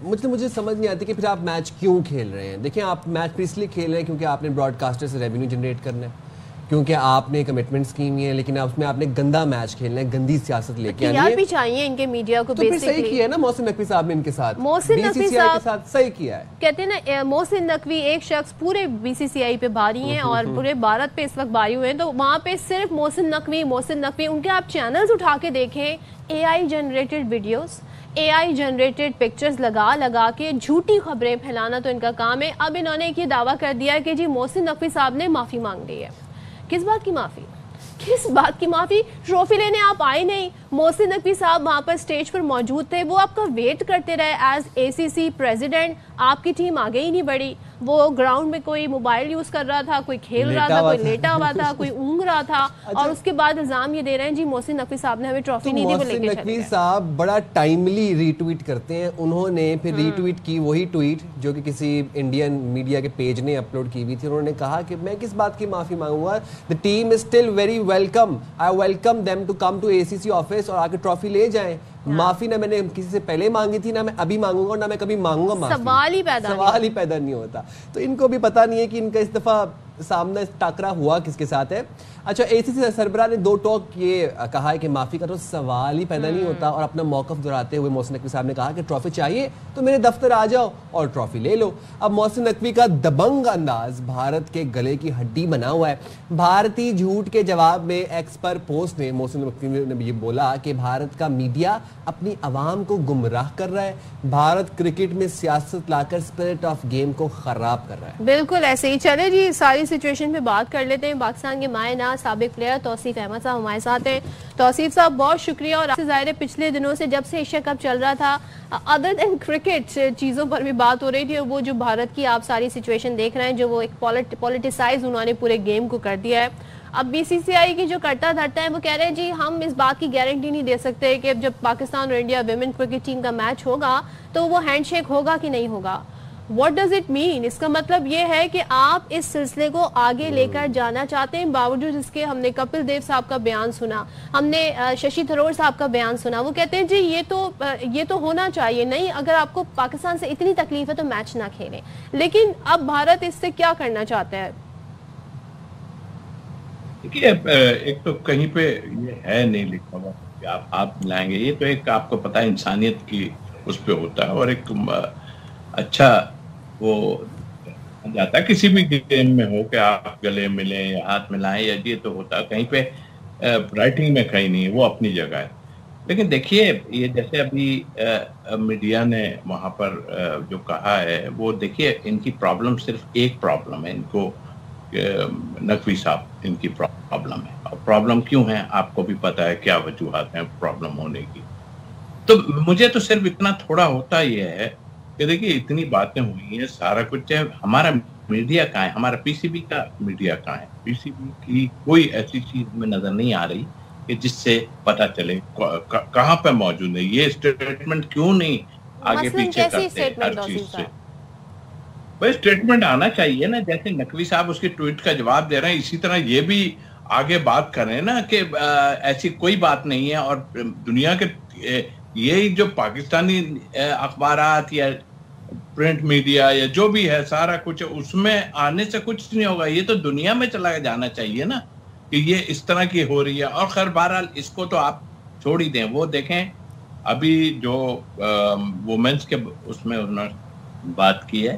مجھے سمجھ نہیں آتی کہ پھر آپ میچ کیوں کھیل رہے ہیں. دیکھیں, آپ میچ اس لیے کھیل رہے ہیں کیونکہ آپ نے براڈ کاسٹر سے ریونیو جنریٹ کرنا ہے, کیونکہ آپ نے کمٹمنٹس کی ہوئی ہیں, لیکن اس میں آپ نے گندا میچ کھیلنا ہے, گندی سیاست لے کے آنی ہے. بھی چاہیے ان کے میڈیا کو. تو پھر صحیح کیا ہے نا محسن نقوی صاحب نے ان کے ساتھ, محسن نقوی صاحب کے ساتھ صحیح کیا ہے. کہتے ہیں نا محسن نقوی ایک شخص پورے BCCI پہ بھاری ہیں اور پورے بھارت پہ اس وقت بھاری ہوئے ہیں, تو وہاں پہ صرف محسن نقوی ان کے آپ چینلز اٹھا کے دیکھیں, AI generated videos, AI generated pictures لگا کے جھوٹی خبریں پھیلانا تو ان کا کام ہے. اب انہوں نے یہ دعویٰ کر دیا کہ جی محسن نقوی صاحب نے معافی مانگ لی ہے. کس بات کی معافی, کس بات کی معافی؟ ٹرافی لینے آپ آئے نہیں, محسن نقوی صاحب وہاں پر سٹیج پر موجود تھے, وہ آپ کا ویٹ کرتے رہے ایز ACC پریزیڈنٹ, آپ کی ٹیم آگے ہی نہیں بڑھی. وہ گراؤنڈ میں کوئی موبائل یوز کر رہا تھا, کوئی کھیل رہا تھا, کوئی لیٹا ہوا تھا, کوئی اونگ رہا تھا, اور اس کے بعد الزام یہ دے رہے ہیں جی محسن نقوی صاحب نے ہمیں ٹرافی نہیں دی, وہ لے کے چلے گئے. محسن نقوی صاحب بڑا ٹائملی ری ٹویٹ کرتے ہیں. انہوں نے پھر ری ٹویٹ کی وہی ٹویٹ جو کہ کسی انڈین میڈیا کے پیج نے اپلوڈ کی ہوئی تھی. انہوں نے کہا کہ میں کس بات کی معافی مانگوں گا, the team is still very welcome, I welcome them to come to ACC office اور آ کے ٹرافی لے جائیں. معافی نہ میں نے کسی سے پہلے مانگی تھی, نہ میں ابھی مانگوں گا, نہ میں کبھی مانگوں گا معافی. سوال ہی پیدا نہیں ہوتا. تو ان کو بھی پتا نہیں ہے کہ ان کا اس دفعہ سامنا ٹاکرا ہوا کس کے ساتھ ہے. اچھا, ACC سربراہ نے 2 ٹاک یہ کہا ہے کہ معافی کا تو سوال ہی پیدا نہیں ہوتا, اور اپنا موقف دہراتے ہوئے محسن نقوی صاحب نے کہا کہ ٹرافی چاہیے تو میرے دفتر آ جاؤ اور ٹرافی لے لو. اب محسن نقوی کا دبنگ انداز بھارت کے گلے کی ہڈی بنا ہوا ہے. بھارتی جھوٹ کے جواب میں ایکس پر پوسٹ میں محسن نقوی نے یہ بولا کہ بھارت کا میڈیا اپنی عوام کو گمراہ کر رہا ہے, بھارت کرکٹ میں سیاست لا کر اسپرٹ آف گیم کو خراب کر رہا ہے. بالکل ایسے ہی. چلے جی, ساری سچویشن پہ بات کر لیتے ہیں. پاکستان کے مائع ناز سابق پلیئر توصیف احمد صاحب ہمارے ساتھ ہیں. توصیف صاحب بہت شکریہ. اور ظاہر ہے پچھلے دنوں سے جب سے ایشیا کپ چل رہا تھا, ادر دین کرکٹ چیزوں پر بھی بات ہو رہی تھی, اور وہ جو بھارت کی آپ ساری سچویشن دیکھ رہے ہیں, جو وہ ایک پولیٹیسائز انہوں نے پورے گیم کو کر دیا ہے. اب BCCI کی جو کرتا دھرتا ہے وہ کہہ رہے ہیں جی ہم اس بات کی گارنٹی نہیں دے سکتے کہ جب پاکستان اور انڈیا ویمن کرکٹ ٹیم کا میچ ہوگا تو وہ ہینڈ شیک ہوگا کہ نہیں ہوگا. What does it mean? اس کا مطلب یہ ہے کہ آپ اس سلسلے کو آگے لے کر جانا چاہتے ہیں, باوجود اس کے ہم نے کپل دیو صاحب کا بیان سنا, ہم نے ششی تھرور صاحب کا بیان سنا. وہ کہتے ہیں جی یہ تو ہونا چاہیے نہیں, اگر آپ کو پاکستان سے اتنی تکلیف ہے تو میچ نہ کھیلیں. لیکن اب بھارت اس سے کیا کرنا چاہتا ہے؟ دیکھیے, ایک تو کہیں پہ یہ ہے نہیں لکھا ہوا کہ آپ ملائیں گے, یہ تو ایک آپ کو پتا ہے انسانیت کی اس پہ ہوتا ہے, اور ایک اچھا وہ جاتا ہے کسی بھی گیم میں ہو کہ آپ گلے ملیں یا ہاتھ ملائیں, یا یہ تو ہوتا ہے. کہیں پہ رائٹنگ میں کہیں نہیں, وہ اپنی جگہ ہے. لیکن دیکھیے, یہ جیسے ابھی میڈیا نے وہاں پر جو کہا ہے, وہ دیکھیے ان کی پرابلم صرف ایک پرابلم ہے, ان کو نقوی صاحب ان کی پرابلم ہے. اور پرابلم کیوں ہے آپ کو بھی پتا ہے, کیا وجوہات ہیں پرابلم ہونے کی. تو مجھے تو صرف اتنا تھوڑا ہوتا یہ ہے کہ دیکھیے اتنی باتیں ہوئی ہیں, سارا کچھ ہے, ہمارا میڈیا کہاں ہے, ہمارا PCB کا میڈیا کہاں ہے. PCB کی کوئی ایسی چیز ہمیں نظر نہیں آ رہی کہ جس سے پتا چلے کہاں پہ موجود ہے. یہ اسٹیٹمنٹ کیوں نہیں آگے پیچھے کرتے ہر چیز سے؟ بھائی اسٹیٹمنٹ آنا چاہیے نا, جیسے نقوی صاحب اس کی ٹویٹ کا جواب دے رہے ہیں, اسی طرح یہ بھی آگے بات کر رہے ہیں نا کہ ایسی کوئی بات نہیں ہے. اور دنیا کے یہی جو پاکستانی اخبارات یا پرنٹ میڈیا یا جو بھی ہے سارا کچھ, اس میں آنے سے کچھ نہیں ہوگا. یہ تو دنیا میں چلا جانا چاہیے نا کہ یہ اس طرح کی ہو رہی ہے. اور خیر بہرحال اس کو تو آپ چھوڑ ہی دیں. وہ دیکھیں ابھی جو وومنس کے اس میں انہوں نے بات کی ہے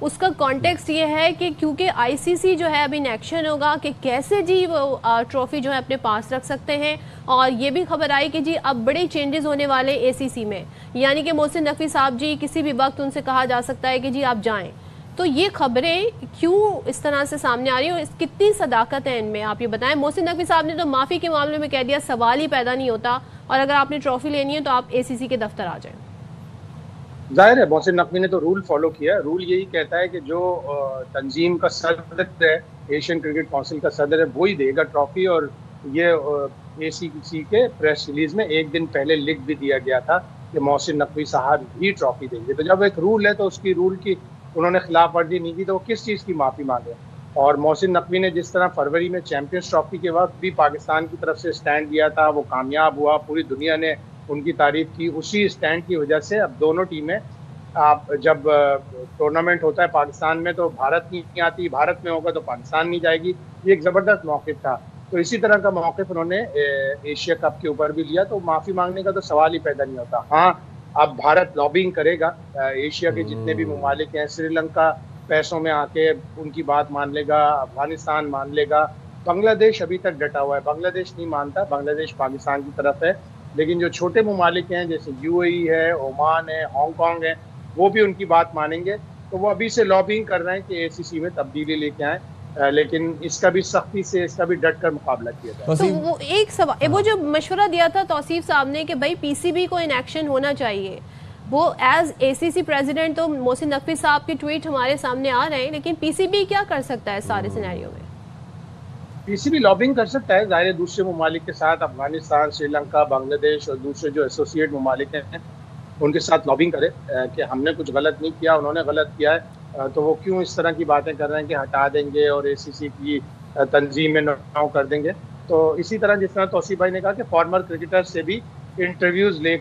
اس کا کانٹیکسٹ یہ ہے کہ کیونکہ آئی سی سی جو ہے اب ان ایکشن ہوگا کہ کیسے جی وہ ٹرافی جو ہے اپنے پاس رکھ سکتے ہیں. اور یہ بھی خبر آئی کہ جی اب بڑے چینجز ہونے والے اے سی سی میں, یعنی کہ محسن نقوی صاحب جی کسی بھی وقت ان سے کہا جا سکتا ہے کہ جی آپ جائیں. تو یہ خبریں کیوں اس طرح سے سامنے آ رہی ہیں اور کتنی صداقت ہے ان میں, آپ یہ بتائیں. محسن نقوی صاحب نے تو معافی کے معاملے میں کہہ دیا سوال ہی پیدا نہیں ہوتا, اور اگر آپ نے ٹرافی لینی ہے تو آپ اے سی سی کے دفتر آ جائیں. ظاہر ہے محسن نقوی نے تو رول فالو کیا. رول یہی کہتا ہے کہ جو تنظیم کا صدر ہے, ایشین کرکٹ کونسل کا صدر ہے, وہی دے گا ٹرافی. اور یہ اے سی سی کے پریس ریلیز میں ایک دن پہلے لکھ بھی دیا گیا تھا کہ محسن نقوی صاحب ہی ٹرافی دیں گے. تو جب ایک رول ہے تو اس کی رول کی انہوں نے خلاف ورزی نہیں کی تو وہ کس چیز کی معافی مانگے. اور محسن نقوی نے جس طرح فروری میں چیمپئنز ٹرافی کے وقت بھی پاکستان کی طرف سے سٹینڈ دیا تھا, وہ کامیاب ہوا, پوری دنیا نے ان کی تعریف کی. اسی سٹینڈ کی وجہ سے اب دونوں ٹیمیں, آپ جب ٹورنامنٹ ہوتا ہے پاکستان میں تو بھارت نہیں آتی, بھارت میں ہوگا تو پاکستان نہیں جائے گی. یہ ایک زبردست موقف تھا. تو اسی طرح کا موقف انہوں نے ایشیا کپ کے اوپر بھی لیا. تو معافی مانگنے کا تو سوال ہی پیدا نہیں ہوتا. ہاں اب بھارت لابنگ کرے گا, ایشیا کے جتنے بھی ممالک ہیں, سری لنکا پیسوں میں آ کے ان کی بات مان لے گا, افغانستان مان لے گا, بنگلہ دیش ابھی تک ڈٹا ہوا ہے. بنگلہ دیش نہیں مانتا, بنگلہ دیش پاکستان کی طرف ہے. لیکن جو چھوٹے ممالک ہیں جیسے یو اے ای ہے, عمان ہے, ہانگ کانگ ہے, وہ بھی ان کی بات مانیں گے. تو وہ ابھی سے لابنگ کر رہے ہیں کہ اے سی سی میں تبدیلی لے کے آئیں, لیکن اس کا بھی سختی سے, اس کا بھی ڈٹ کر مقابلہ کیا جائے. تو وہ ایک سوال, وہ جو مشورہ دیا تھا توصیف صاحب نے کہ بھائی پی سی بی کو ان ایکشن ہونا چاہیے, وہ as a C C president تو محسن نقوی صاحب کے ٹویٹ ہمارے سامنے آ رہے ہیں, لیکن پی سی بی کیا کر سکتا ہے سارے سینیریو میں؟ پی سی بی لابنگ کر سکتا ہے ظاہر, دوسرے ممالک کے ساتھ, افغانستان, سری لنکا, بنگلہ دیش اور دوسرے جو ایسوسیٹ ممالک ہیں ان کے ساتھ لابنگ کرے کہ ہم نے کچھ غلط نہیں کیا, انہوں نے غلط کیا ہے, تو وہ کیوں اس طرح کی باتیں کر رہے ہیں کہ ہٹا دیں گے اور اے سی سی کی تنظیم میں نو کر دیں گے. تو اسی طرح جس طرح توصیف بھائی نے کہا کہ فارمر کرکٹر سے بھی انٹرویوز لے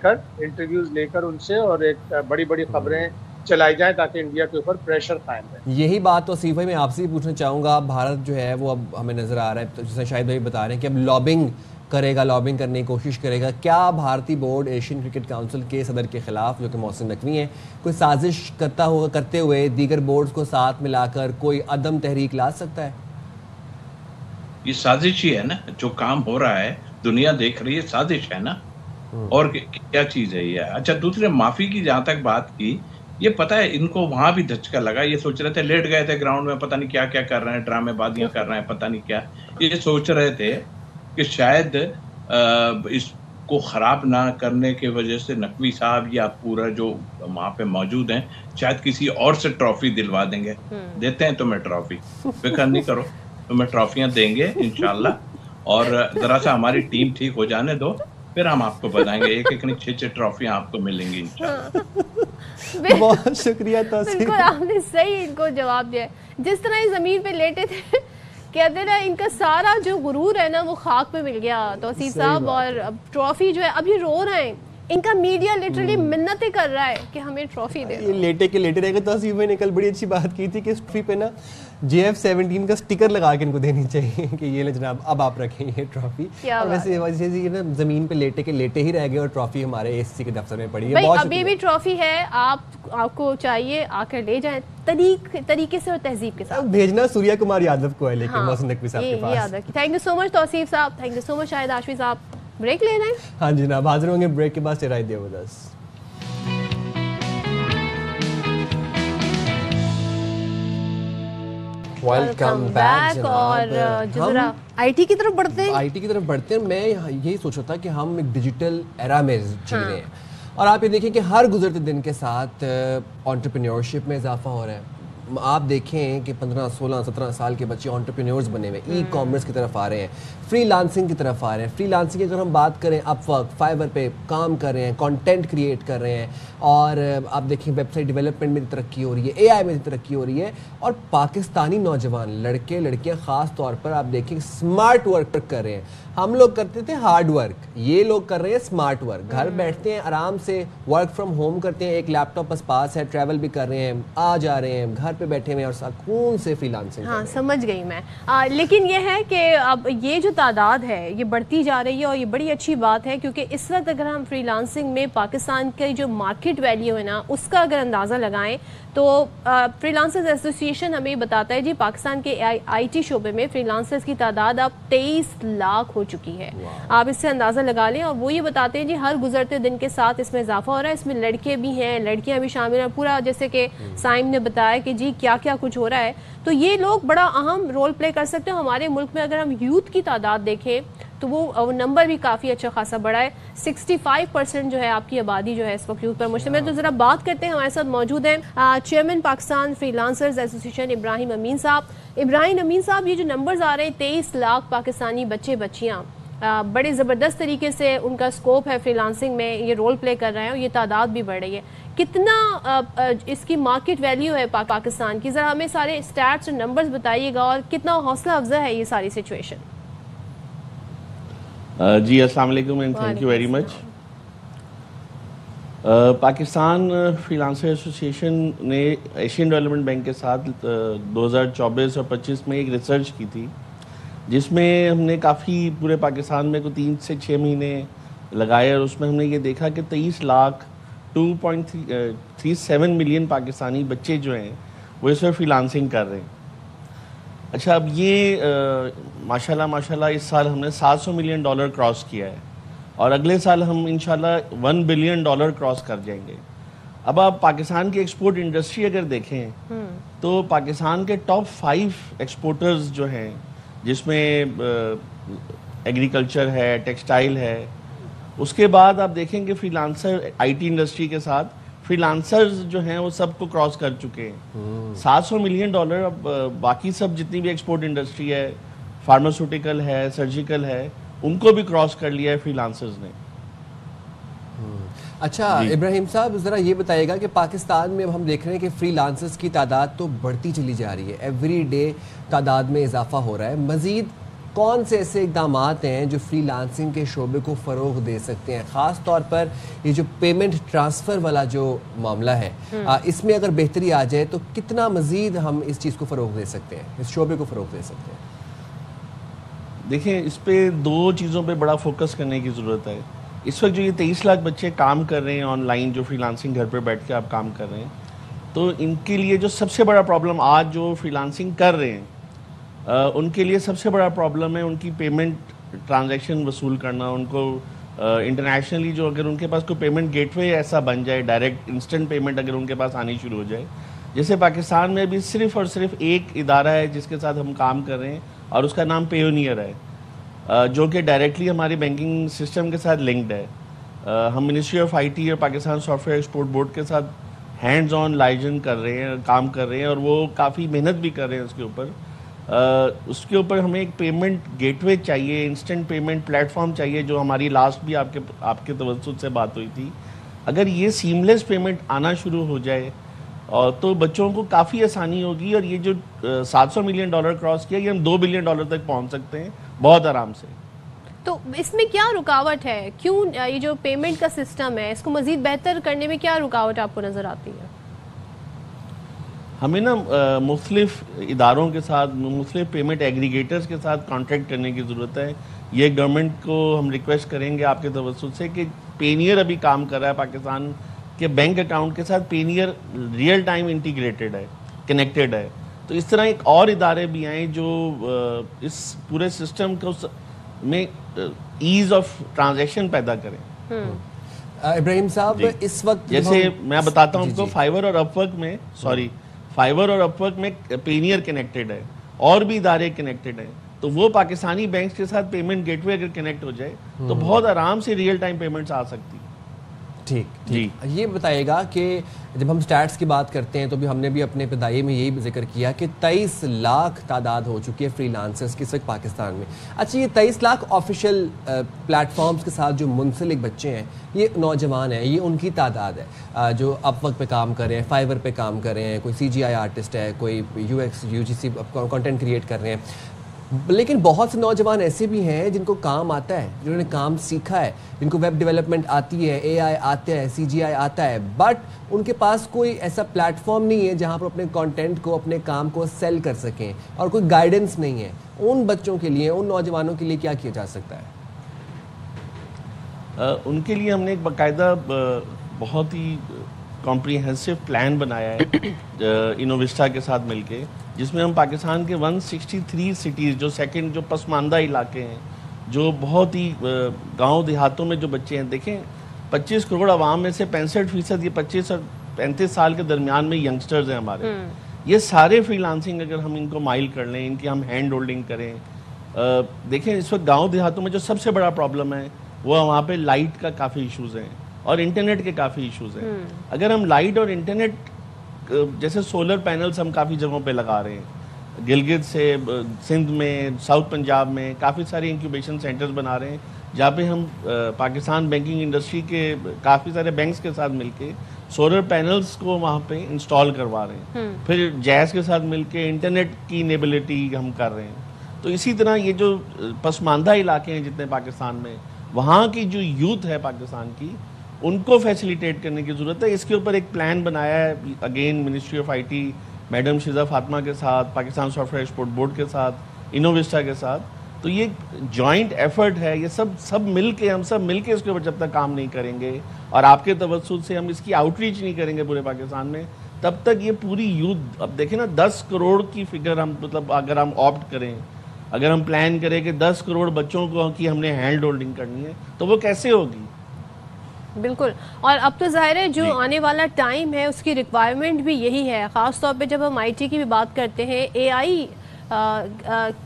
کر ان سے اور ایک بڑی بڑی خبریں چلائی جائیں تاکہ انڈیا کے اوپر پریشر قائم رہے. یہی بات توصیف بھائی میں آپ سے بھی پوچھنا چاہوں گا. بھارت جو ہے وہ اب ہمیں نظر آ رہا ہے, جیسے شاہد بھائی بتا رہے ہیں کہ اب لابنگ کرے گا, لابنگ کرنے کی کوشش کرے گا. کیا بھارتی بورڈ ایشین کرکٹ کاؤنسل کے صدر کے خلاف, جو کہ محسن نقوی ہیں, کوئی سازش کرتے ہوئے دیگر بورڈز کو ساتھ ملا کر کوئی عدم تحریک لا سکتا ہے؟ یہ سازش ہی ہے نا, جو کام ہو رہا ہے دنیا دیکھ رہی ہے, سازش ہے نا. اور کیا چیز ہے یہ. اچھا دوسرے معافی کی جہاں تک بات کی, یہ پتہ ہے ان کو وہاں بھی دھچکا لگا, یہ سوچ رہے تھے, لیٹ گئے تھے گراؤنڈ میں, پتہ نہیں کیا کیا کر رہے ہیں, ڈرامے بازیاں کر رہے ہیں, پتہ نہیں کیا. یہ سوچ رہے تھے کہ شاید اس کو خراب نہ کرنے کی وجہ سے نقوی صاحب یا پورا جو وہاں پہ موجود ہیں شاید کسی اور سے ٹرافی دلوا دیں گے. دیتے ہیں تمہیں ٹرافی, فکر نہیں کرو, تمہیں ٹرافیاں دیں گے انشاءاللہ. اور ذرا سا ہماری ٹیم ٹھیک ہو جانے دو, پھر ہم آپ کو بتائیں گے, ایک ایک نہیں 6 ٹرافیاں آپ کو ملیں گی انشاءاللہ. بہت شکریہ توصیف. بالکل آپ نے صحیح ان کو جواب دیا. جس طرح یہ زمین پہ لیٹے تھے, کہتے نا ان کا سارا جو غرور ہے نا وہ خاک پہ مل گیا توصیف صاحب. اور اب ٹرافی جو ہے, اب یہ رو رہے ہیں, ان کا میڈیا لٹرلی منتیں کر رہا ہے کہ ہمیں ٹرافی دے. یہ لیٹے کے لیٹے رہے گا. توصیف بھائی نے کل بڑی اچھی بات کی تھی کہ اس ٹرافی پہ نا JF-17 کا سٹیکر لگا کے ان کو دینی چاہیے کہ یہ لے جناب اب آپ رکھیں یہ ٹرافی. ویسے یہ نا زمین پہ لیٹے کے لیٹے ہی رہ گئے اور ٹرافی ہمارے اے سی سی کے دفتر میں پڑی ہے. ابھی بھی ٹرافی ہے, آپ کو چاہیے آ کر لے جائیں طریقے سے اور تہذیب کے ساتھ. بھیجنا سوریا کمار یادو کو ہے, لیکن محسن نقوی صاحب کے پاس. تھینک یو سو مچ توصیف صاحب, تھینک یو سو مچ شاہد ہاشمی صاحب. بریک لے رہے ہیں؟ ہاں جی جناب, حاضر ہوں گے بریک کے بعد. رائے دے ودس. Welcome back. اور ذرا آئی ٹی کی طرف بڑھتے ہیں. میں یہی سوچ رہا تھا کہ ہم ایک ڈیجیٹل ایرا میں جی رہے ہیں, اور آپ یہ دیکھیں کہ ہر گزرتے دن کے ساتھ انٹرپرینیورشپ میں اضافہ ہو رہا ہے. آپ دیکھیں کہ 15 16 17 سال کے بچے انٹرپرینیورز بنے ہوئے, ای کامرس کی طرف آ رہے ہیں, فری لانسنگ کی طرف آ رہے ہیں. فری لانسنگ کی اگر ہم بات کریں, اپ ورک, فائبر پہ کام کر رہے ہیں, کانٹینٹ کریٹ کر رہے ہیں, اور آپ دیکھیں ویب سائٹ ڈیولپمنٹ میں ترقی ہو رہی ہے, اے آئی میں ترقی ہو رہی ہے. اور پاکستانی نوجوان لڑکے لڑکیاں خاص طور پر آپ دیکھیں اسمارٹ ورک کر رہے ہیں. ہم لوگ کرتے تھے ہارڈ ورک, یہ لوگ کر رہے ہیں اسمارٹ ورک. گھر بیٹھتے ہیں آرام سے, ورک فرام ہوم کرتے ہیں, ایک لیپ ٹاپ بس پاس ہے, ٹریول بھی کر رہے ہیں, آ جا رہے ہیں, گھر پہ بیٹھے ہوئے اور سکون سے فری لانسنگ. ہاں سمجھ گئی میں. لیکن یہ ہے کہ اب یہ جو تعداد ہے یہ بڑھتی جا رہی ہے اور یہ بڑی اچھی بات ہے, کیونکہ اس وقت اگر ہم فری لانسنگ میں پاکستان کی جو مارکیٹ ویلیو ہے نا اس کا اگر اندازہ لگائیں تو فری لانسرز ایسوسی ایشن ہمیں بتاتا ہے جی پاکستان کے آئی ٹی شعبے میں فری لانسرز کی تعداد اب 23 لاکھ ہو چکی ہے. آپ اس سے اندازہ لگا لیں. اور وہ یہ بتاتے ہیں جی ہر گزرتے دن کے ساتھ اس میں اضافہ ہو رہا ہے. اس میں لڑکے بھی ہیں, لڑکیاں بھی شامل ہیں, پورا جیسے کہ سائم نے بتایا کہ جی کیا کیا کچھ ہو رہا ہے. تو یہ لوگ بڑا اہم رول پلے کر سکتے ہیں. ہمارے ملک میں اگر ہم یوتھ کی تعداد دیکھیں تو وہ نمبر بھی کافی اچھا خاصا بڑا ہے. 65% جو ہے آپ کی آبادی جو ہے اس وقت یوتھ پر مشتمل. تو ذرا بات کرتے ہیں, ہمارے ساتھ موجود ہیں چیئرمین پاکستان فری لانسرز ایسوسی ایشن ابراہیم امین صاحب. ابراہیم امین صاحب, یہ جو نمبرز آ رہے ہیں 23 لاکھ پاکستانی بچے بچیاں بڑے زبردست طریقے سے ان کا سکوپ ہے فری لانسنگ میں, یہ رول پلے کر رہے ہیں اور یہ تعداد بھی بڑھ رہی ہے. کتنا اس کی مارکیٹ ویلیو ہے پاکستان کی؟ ذرا ہمیں سارے اسٹیٹس اور نمبرز بتائیے گا اور کتنا حوصلہ افزا ہے یہ ساری سچویشن. جی السلام علیکم and thank you very much. Pakistan free lancer ایسوسی ایشن نے ایشین ڈیولپمنٹ بینک کے ساتھ 2024 اور 25 میں ایک ریسرچ کی تھی جس میں ہم نے کافی پورے پاکستان میں کو 3 سے 6 مہینے لگائے اور اس میں ہم نے یہ دیکھا کہ 23 لاکھ 2.37 ملین پاکستانی بچے جو ہیں وہ اس میں فری لانسنگ کر رہے ہیں. اچھا, اب یہ ماشاءاللہ اس سال ہم نے $700 ملین کراس کیا ہے اور اگلے سال ہم انشاءاللہ $1 بلین کراس کر جائیں گے. اب آپ پاکستان کی ایکسپورٹ انڈسٹری اگر دیکھیں تو پاکستان کے ٹاپ 5 ایکسپورٹرز جو ہیں جس میں ایگریکلچر ہے, ٹیکسٹائل ہے, اس کے بعد آپ دیکھیں کہ free lancer I T industry کے ساتھ فری لانسرز جو ہیں وہ سب کو کراس کر چکے ہیں. $700 ملین. اب باقی سب جتنی بھی ایکسپورٹ انڈسٹری ہے, فارماسیوٹیکل ہے, سرجیکل ہے, ان کو بھی کراس کر لیا ہے فری لانسرز نے. اچھا ابراہیم صاحب, ذرا یہ بتائیے گا کہ پاکستان میں اب ہم دیکھ رہے ہیں کہ فری لانسرز کی تعداد تو بڑھتی چلی جا رہی ہے, ایوری ڈے تعداد میں اضافہ ہو رہا ہے. مزید کون سے ایسے اقدامات ہیں جو فری لانسنگ کے شعبے کو فروغ دے سکتے ہیں؟ خاص طور پر یہ جو پیمنٹ ٹرانسفر والا جو معاملہ ہے, اس میں اگر بہتری آ جائے تو کتنا مزید ہم اس چیز کو فروغ دے سکتے ہیں, اس شعبے کو فروغ دے سکتے ہیں؟ دیکھیں, اس پہ 2 چیزوں پہ بڑا فوکس کرنے کی ضرورت ہے. اس وقت جو یہ 23 لاکھ بچے کام کر رہے ہیں آن لائن, جو فری لانسنگ گھر پہ بیٹھ کے آپ کام کر رہے ہیں, تو ان کے لیے جو سب سے بڑا پرابلم آج جو فری لانسنگ کر رہے ہیں ان کے لیے سب سے بڑا پرابلم ہے ان کی پیمنٹ ٹرانزیکشن وصول کرنا. ان کو انٹرنیشنلی جو اگر ان کے پاس کوئی پیمنٹ گیٹ وے ایسا بن جائے, ڈائریکٹ انسٹنٹ پیمنٹ اگر ان کے پاس آنی شروع ہو جائے. جیسے پاکستان میں بھی صرف اور صرف ایک ادارہ ہے جس کے ساتھ ہم کام کر رہے ہیں اور اس کا نام پیونیئر ہے, جو کہ ڈائریکٹلی ہماری بینکنگ سسٹم کے ساتھ لنکڈ ہے. ہم منسٹری آف آئی ٹی اور Pakistan soft where export board کے ساتھ ہینڈز آن لائجن کر رہے ہیں, کام کر رہے ہیں, اور وہ کافی محنت بھی کر رہے ہیں اس کے اوپر. اس کے اوپر ہمیں ایک پیمنٹ گیٹ وے چاہیے, انسٹنٹ پیمنٹ پلیٹ فارم چاہیے, جو ہماری لاسٹ بھی آپ کے توسط سے بات ہوئی تھی. اگر یہ سیملیس پیمنٹ آنا شروع ہو جائے تو بچوں کو کافی آسانی ہوگی, اور یہ جو $700 ملین کراس کیا, یہ ہم $2 بلین تک پہنچ سکتے ہیں بہت آرام سے. تو اس میں کیا رکاوٹ ہے؟ کیوں یہ جو پیمنٹ کا سسٹم ہے اس کو مزید بہتر کرنے میں کیا رکاوٹ آپ کو نظر آتی ہے؟ ہمیں نا مختلف اداروں کے ساتھ, مختلف پیمنٹ ایگریگیٹرز کے ساتھ کانٹیکٹ کرنے کی ضرورت ہے. یہ گورنمنٹ کو ہم ریکویسٹ کریں گے آپ کے توسط سے کہ پینیئر ابھی کام کر رہا ہے پاکستان کے بینک اکاؤنٹ کے ساتھ. پینیئر ریئل ٹائم انٹیگریٹڈ ہے, کنیکٹڈ ہے. تو اس طرح ایک اور ادارے بھی آئیں جو اس پورے سسٹم کو میں ایز آف ٹرانزیکشن پیدا کریں. ابراہیم صاحب, اس وقت جیسے میں بتاتا ہوں آپ کو, فائیور اور اپ ورک میں فائیور اور اپ ورک میں پینیئر کنیکٹڈ ہے, اور بھی ادارے کنیکٹڈ ہیں. تو وہ پاکستانی بینکس کے ساتھ پیمنٹ گیٹ وے اگر کنیکٹ ہو جائے تو بہت آرام سے ریئل ٹائم پیمنٹس آ سکتی. ٹھیک جی, یہ بتائیے گا کہ جب ہم سٹیٹس کی بات کرتے ہیں تو بھی ہم نے بھی اپنے ابتدائی میں یہی ذکر کیا کہ 23 لاکھ تعداد ہو چکی ہے فری لانسرز کی اس وقت پاکستان میں. اچھا, یہ 23 لاکھ آفیشیل پلیٹ فارمز کے ساتھ جو منسلک بچے ہیں, یہ نوجوان ہیں, یہ ان کی تعداد ہے جو اپ وقت پہ کام کر رہے ہیں, فائیور پہ کام کر رہے ہیں, کوئی CGI آرٹسٹ ہے, کوئی UX UGC کنٹینٹ کریٹ کر رہے ہیں. لیکن بہت سے نوجوان ایسے بھی ہیں جن کو کام آتا ہے, جنہوں نے کام سیکھا ہے, جن کو ویب ڈیولپمنٹ آتی ہے, اے آئی آتا ہے, سی جی آئی آتا ہے, بٹ ان کے پاس کوئی ایسا پلیٹ فارم نہیں ہے جہاں پر اپنے کانٹینٹ کو, اپنے کام کو سیل کر سکیں, اور کوئی گائیڈنس نہیں ہے. ان بچوں کے لیے, ان نوجوانوں کے لیے کیا کیا جا سکتا ہے؟ ان کے لیے ہم نے ایک باقاعدہ بہت ہی کمپریہنسو پلان بنایا ہے انوویسٹا کے ساتھ مل کے, جس میں ہم پاکستان کے 163 سٹیز جو سیکنڈ جو پسماندہ علاقے ہیں, جو بہت ہی گاؤں دیہاتوں میں جو بچے ہیں, دیکھیں 25 کروڑ عوام میں سے 65% یہ 25 اور 35 سال کے درمیان میں ینگسٹرز ہیں ہمارے. یہ سارے فری لانسنگ اگر ہم ان کو مائل کر لیں, ان کی ہم ہینڈ ہولڈنگ کریں. دیکھیں اس وقت گاؤں دیہاتوں میں جو سب سے بڑا پرابلم ہے وہ وہاں پہ لائٹ کا کافی ایشوز ہیں اور انٹرنیٹ کے کافی ایشوز ہیں. اگر ہم لائٹ اور انٹرنیٹ جیسے سولر پینلز ہم کافی جگہوں پہ لگا رہے ہیں, گلگت سے سندھ میں, ساؤتھ پنجاب میں کافی سارے انکیوبیشن سینٹرز بنا رہے ہیں جہاں پہ ہم پاکستان بینکنگ انڈسٹری کے کافی سارے بینکس کے ساتھ مل کے سولر پینلز کو وہاں پہ انسٹال کروا رہے ہیں. پھر جیز کے ساتھ مل کے انٹرنیٹ کی انیبلٹی ہم کر رہے ہیں. تو اسی طرح یہ جو پسماندہ علاقے ہیں جتنے پاکستان میں, وہاں کی جو یوتھ ہے پاکستان کی, ان کو فیسیلیٹیٹ کرنے کی ضرورت ہے. اس کے اوپر ایک پلان بنایا ہے again ministry of I T madam Shiza Fatima کے ساتھ, Pakistan soft where export board کے ساتھ, انوویسٹا کے ساتھ. تو یہ جوائنٹ ایفرٹ ہے, یہ سب مل کے, ہم سب مل کے اس کے اوپر جب تک کام نہیں کریں گے اور آپ کے توسط سے ہم اس کی آؤٹ ریچ نہیں کریں گے پورے پاکستان میں, تب تک یہ پوری یوتھ, اب دیکھیں نا 10 کروڑ کی فگر ہم مطلب اگر ہم آپٹ کریں, اگر ہم پلان کریں کہ 10 کروڑ بچوں کو کی ہم نے ہینڈ ہولڈنگ کرنی ہے, تو وہ کیسے ہوگی؟ بالکل. اور اب تو ظاہر ہے جو آنے والا ٹائم ہے اس کی ریکوائرمنٹ بھی یہی ہے, خاص طور پہ جب ہم آئی ٹی کی بھی بات کرتے ہیں, اے آئی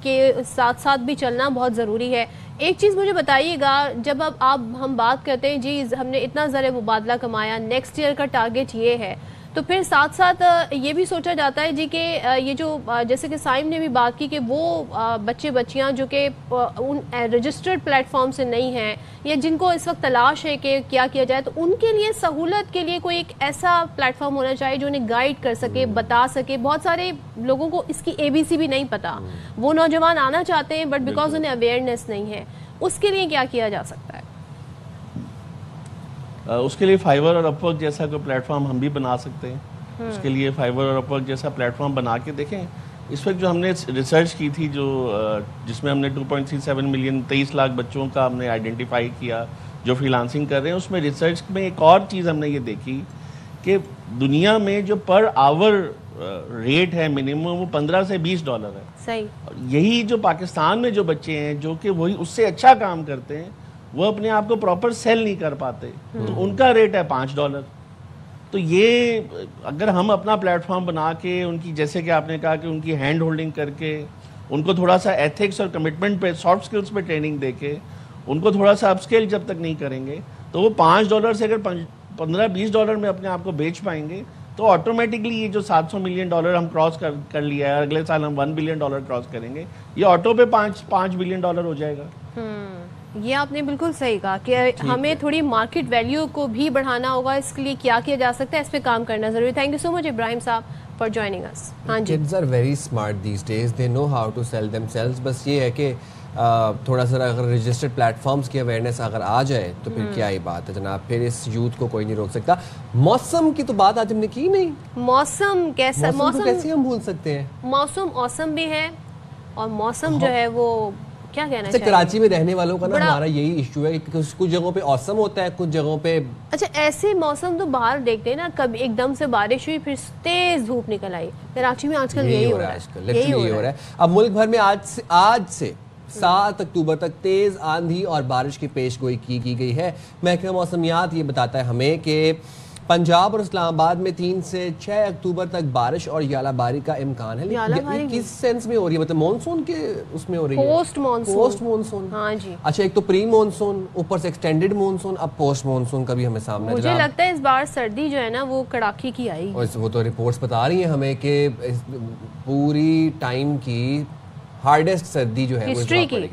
کے ساتھ ساتھ بھی چلنا بہت ضروری ہے. ایک چیز مجھے بتائیے گا, جب اب ہم بات کرتے ہیں جی ہم نے اتنا زر مبادلہ کمایا, نیکسٹ ایئر کا ٹارگیٹ یہ ہے, تو پھر ساتھ ساتھ یہ بھی سوچا جاتا ہے جی کہ یہ جو جیسے کہ سائم نے بھی بات کی کہ وہ بچے بچیاں جو کہ ان رجسٹرڈ پلیٹ فارم سے نہیں ہیں یا جن کو اس وقت تلاش ہے کہ کیا کیا جائے, تو ان کے لیے سہولت کے لیے کوئی ایک ایسا پلیٹ فارم ہونا چاہیے جو انہیں گائیڈ کر سکے, بتا سکے. بہت سارے لوگوں کو اس کی ABC بھی نہیں پتا, وہ نوجوان آنا چاہتے ہیں بٹ بیکاز انہیں اویئرنیس نہیں ہے. اس کے لیے کیا کیا جا سکتا ہے؟ اس کے لیے فائیور اور اپ ورک جیسا کوئی پلیٹ فارم ہم بھی بنا سکتے ہیں. اس کے لیے فائیور اور اپ ورک جیسا پلیٹ فارم بنا کے دیکھیں. اس وقت جو ہم نے ریسرچ کی تھی جس میں ہم نے 2.37 ملین 23 لاکھ بچوں کا ہم نے آئیڈینٹیفائی کیا جو فری لانسنگ کر رہے ہیں, اس میں ریسرچ میں ایک اور چیز ہم نے یہ دیکھی کہ دنیا میں جو پر آور ریٹ ہے منیمم وہ $15 سے $20 ہے. صحیح. یہی جو پاکستان میں جو بچے ہیں جو کہ وہی اس سے اچھا کام کرتے ہیں, وہ اپنے آپ کو پراپر سیل نہیں کر پاتے, تو ان کا ریٹ ہے $5. تو یہ اگر ہم اپنا پلیٹ فارم بنا کے ان کی, جیسے کہ آپ نے کہا کہ ان کی ہینڈ ہولڈنگ کر کے, ان کو تھوڑا سا ایتھکس اور کمٹمنٹ پہ, سافٹ سکلز پہ ٹریننگ دے کے, ان کو تھوڑا سا اپ اسکیل جب تک نہیں کریں گے, تو وہ $5 سے اگر $15-20 میں اپنے آپ کو بیچ پائیں گے, تو آٹومیٹکلی یہ جو $700 ملین ہم کراس کر لیا ہے, اگلے سال ہم $1 بلین کراس کریں گے, یہ آٹو پہ $5 بلین ہو جائے گا. یہ آپ نے بالکل صحیح کہا کہ ہمیں تھوڑی مارکیٹ ویلیو کو بھی بڑھانا ہوگا. اس کے لیے کیا کیا جا سکتا ہے, اس پہ کام کرنا ضروری. تھینک یو سو مچ ابراہیم صاحب فار جوائننگ اس. ہاں جی, kids are very smart these days, they know how to sell themselves. بس یہ ہے کہ تھوڑا سا اگر رجسٹرڈ پلیٹ فارمز کی اویئرنیس اگر آ جائے تو پھر کیا ہی بات ہے جناب, پھر اس یوتھ کو کوئی نہیں روک سکتا. موسم کی تو بات آج ہم نے کی نہیں. موسم کیسا, موسم کیسے ہم بھول سکتے ہیں؟ موسم اوسم بھی ہے, اور موسم جو ہے وہ کیا کہنا چاہیے, کراچی میں رہنے والوں کا نا ہمارا یہی ایشو ہے کہ کچھ جگہوں پہ اوسم ہوتا ہے, کچھ جگہوں پہ اچھا ایسے موسم تو باہر دیکھتے ہیں نا, کبھی ایک دم سے بارش ہوئی پھر تیز دھوپ نکل آئی. کراچی میں آج کل یہی ہو رہا ہے. اب ملک بھر میں آج سے 7 اکتوبر تک تیز آندھی اور بارش کی پیش گوئی کی گئی ہے. محکمہ موسمیات یہ بتاتا ہے ہمیں کہ پنجاب اور اسلام آباد میں 3 سے 6 اکتوبر تک بارش اور یالہ باری کا امکان ہے. لیکن کس سینس میں ہو رہی ہے, مطلب مونسون کے اس میں ہو رہی ہے, پوسٹ مونسون. ہاں جی. اچھا, ایک تو پری مونسون, اوپر سے ایکسٹینڈڈ مونسون, اب پوسٹ مونسون کا بھی ہمیں سامنے. مجھے لگتا ہے اس بار سردی جو ہے نا وہ کڑاکی کی آئی. وہ تو رپورٹس بتا رہی ہیں ہمیں کہ پوری ٹائم کی ہارڈسٹ سردی جو ہے وہ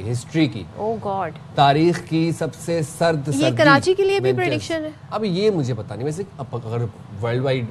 ہسٹری کی, او گاڈ, تاریخ کی سب سے سرد سردی. یہ کراچی کے لیے بھی پریڈکشن ہے. اب یہ مجھے پتا نہیں, ویسے اگر ورلڈ وائڈ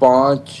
5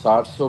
700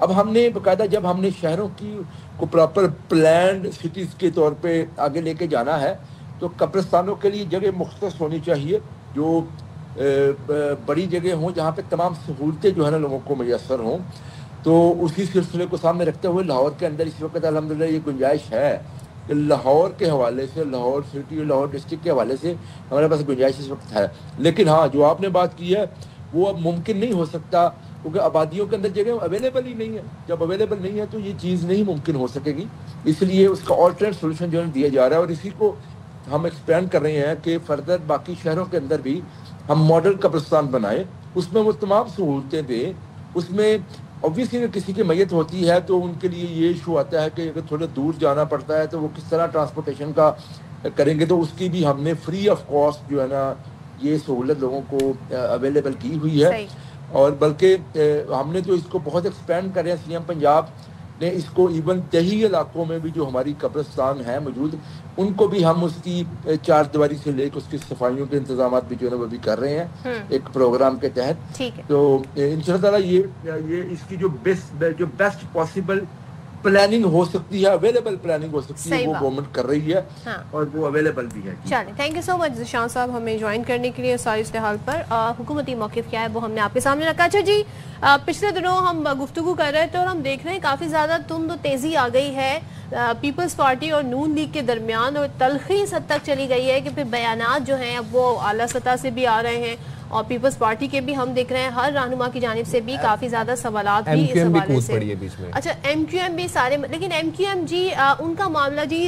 اب ہم نے باقاعدہ جب ہم نے شہروں کی کو پراپر پلانڈ سٹیز کے طور پہ آگے لے کے جانا ہے تو قبرستانوں کے لیے جگہ مختص ہونی چاہیے جو بڑی جگہ ہوں جہاں پہ تمام سہولتیں جو ہے نا لوگوں کو میسر ہوں. تو اسی سلسلے کو سامنے رکھتے ہوئے لاہور کے اندر اس وقت الحمدللہ یہ گنجائش ہے کہ لاہور کے حوالے سے، لاہور سٹی، لاہور ڈسٹرکٹ کے حوالے سے ہمارے پاس گنجائش اس وقت ہے. لیکن ہاں جو آپ نے بات کی ہے وہ اب ممکن نہیں ہو سکتا کیونکہ آبادیوں کے اندر جگہ اویلیبل ہی نہیں ہے. جب اویلیبل نہیں ہے تو یہ چیز نہیں ممکن ہو سکے گی. اس لیے اس کا آلٹرنیٹ سولوشن جو ہے دیا جا رہا ہے اور اسی کو ہم ایکسپینڈ کر رہے ہیں کہ فردر باقی شہروں کے اندر بھی ہم ماڈل قبرستان بنائیں، اس میں وہ تمام سہولتیں دیں. اس میں اوبویسلی اگر کسی کی میت ہوتی ہے تو ان کے لیے یہ ایشو آتا ہے کہ اگر تھوڑا دور جانا پڑتا ہے تو وہ کس طرح ٹرانسپورٹیشن کا کریں گے. تو اس کی بھی ہم نے فری آف کاسٹ جو ہے نا یہ سہولت لوگوں کو اویلیبل کی ہوئی ہے. اور بلکہ ہم نے تو اس کو بہت ایکسپینڈ کر رہے ہیں. سی ایم پنجاب نے اس کو ایون دیہی علاقوں میں بھی جو ہماری قبرستان ہیں موجود ان کو بھی ہم اس کی چار دیواری سے لے کے اس کی صفائیوں کے انتظامات بھی جو ہے وہ بھی کر رہے ہیں ایک پروگرام کے تحت. تو انشاءاللہ تعالیٰ یہ اس کی جو بیسٹ پاسبل پلاننگ ہو سکتی ہے، اویلیبل پلاننگ ہو سکتی ہے وہ گورنمنٹ کر رہی ہے اور وہ اویلیبل بھی ہے. چلیں تھینک یو سو مچ ذیشان صاحب ہمیں جوائن کرنے کے لیے ساری صورتحال پر. حکومتی موقف کیا ہے وہ ہم نے آپ کے سامنے رکھا. اچھا جی، پچھلے دنوں ہم گفتگو کر رہے تھے اور ہم دیکھ رہے ہیں کافی زیادہ تند و تیزی آ گئی ہے پیپلز پارٹی اور نون لیگ کے درمیان اور تلخی اس حد تک چلی گئی ہے کہ پھر بیانات جو ہیں اب وہ اعلیٰ سطح سے بھی آ رہے ہیں اور پیپلز پارٹی کے بھی ہم دیکھ رہے ہیں ہر رہنما کی جانب سے بھی کافی زیادہ سوالات بھی اس حوالے سے. اچھا ایم کیو ایم بھی سارے، لیکن ایم کیو ایم جی ان کا معاملہ جی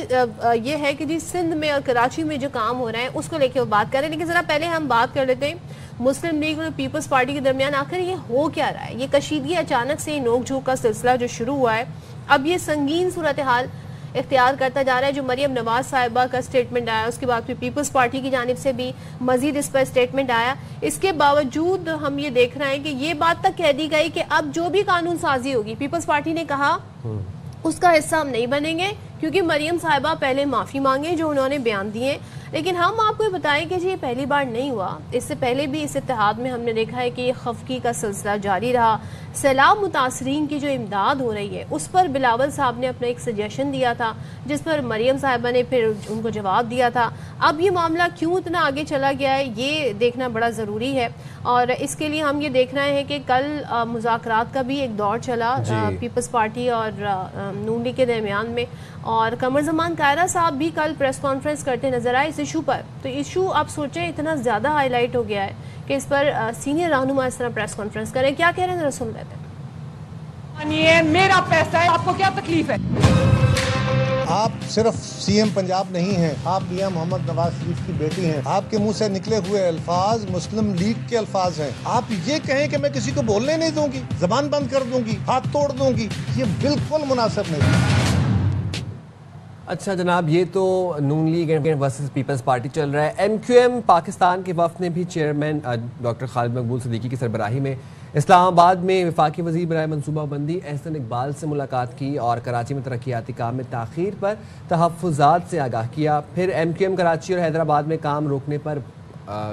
یہ ہے کہ جی سندھ میں اور کراچی میں جو کام ہو رہا ہے اس کو لے کے وہ بات کر رہے ہیں. لیکن ذرا پہلے ہم بات کر لیتے ہیں مسلم لیگ اور پیپلز پارٹی کے درمیان آخر یہ ہو کیا رہا ہے. یہ کشیدگی اچانک سے نوک جھوک کا سلسلہ جو شروع ہوا ہے اب یہ سنگین صورتحال اختیار کرتا جا رہا ہے. جو مریم نواز صاحبہ کا سٹیٹمنٹ آیا اس کے بعد پھر پیپلز پارٹی کی جانب سے بھی مزید اس پر سٹیٹمنٹ آیا. اس کے باوجود ہم یہ دیکھ رہے ہیں کہ یہ بات تک کہہ دی گئی کہ اب جو بھی قانون سازی ہوگی پیپلز پارٹی نے کہا اس کا حصہ ہم نہیں بنیں گے کیونکہ مریم صاحبہ پہلے معافی مانگیں جو انہوں نے بیان دیے. لیکن ہم آپ کو بتائیں کہ جی یہ پہلی بار نہیں ہوا، اس سے پہلے بھی اس اتحاد میں ہم نے دیکھا ہے کہ یہ خفگی کا سلسلہ جاری رہا. سیلاب متاثرین کی جو امداد ہو رہی ہے اس پر بلاول صاحب نے اپنا ایک سجیشن دیا تھا جس پر مریم صاحبہ نے پھر ان کو جواب دیا تھا. اب یہ معاملہ کیوں اتنا آگے چلا گیا ہے یہ دیکھنا بڑا ضروری ہے اور اس کے لیے ہم یہ دیکھ رہے ہیں کہ کل مذاکرات کا بھی ایک دور چلا پیپلز پارٹی اور نون لیگ کے درمیان میں اور قمر زمان کائرہ صاحب بھی کل پریس کانفرنس کرتے نظر آئے اس ایشو پر. تو ایشو آپ سوچیں اتنا زیادہ ہائی لائٹ ہو گیا ہے کہ اس پر سینئر رہنما اس طرح پریس کانفرنس کریں. کیا کہہ رہے ہیں ذرا سن لیتے ہیں. میرا پیسہ ہے، آپ کو کیا تکلیف ہے؟ آپ صرف سی ایم پنجاب نہیں ہیں، آپ میاں محمد نواز شریف کی بیٹی ہیں. آپ کے منہ سے نکلے ہوئے الفاظ مسلم لیگ کے الفاظ ہیں. آپ یہ کہیں کہ میں کسی کو بولنے نہیں دوں گی، زبان بند کر دوں گی، ہاتھ توڑ دوں گی، یہ بالکل مناسب نہیں. اچھا جناب، یہ تو نون لیگ ورسز پیپلز پارٹی چل رہا ہے. ایم کیو ایم پاکستان کے وفد نے بھی چیئرمین ڈاکٹر خالد مقبول صدیقی کی سربراہی میں اسلام آباد میں وفاقی وزیر برائے منصوبہ بندی احسن اقبال سے ملاقات کی اور کراچی میں ترقیاتی کام میں تاخیر پر تحفظات سے آگاہ کیا. پھر ایم کیو ایم کراچی اور حیدرآباد میں کام روکنے پر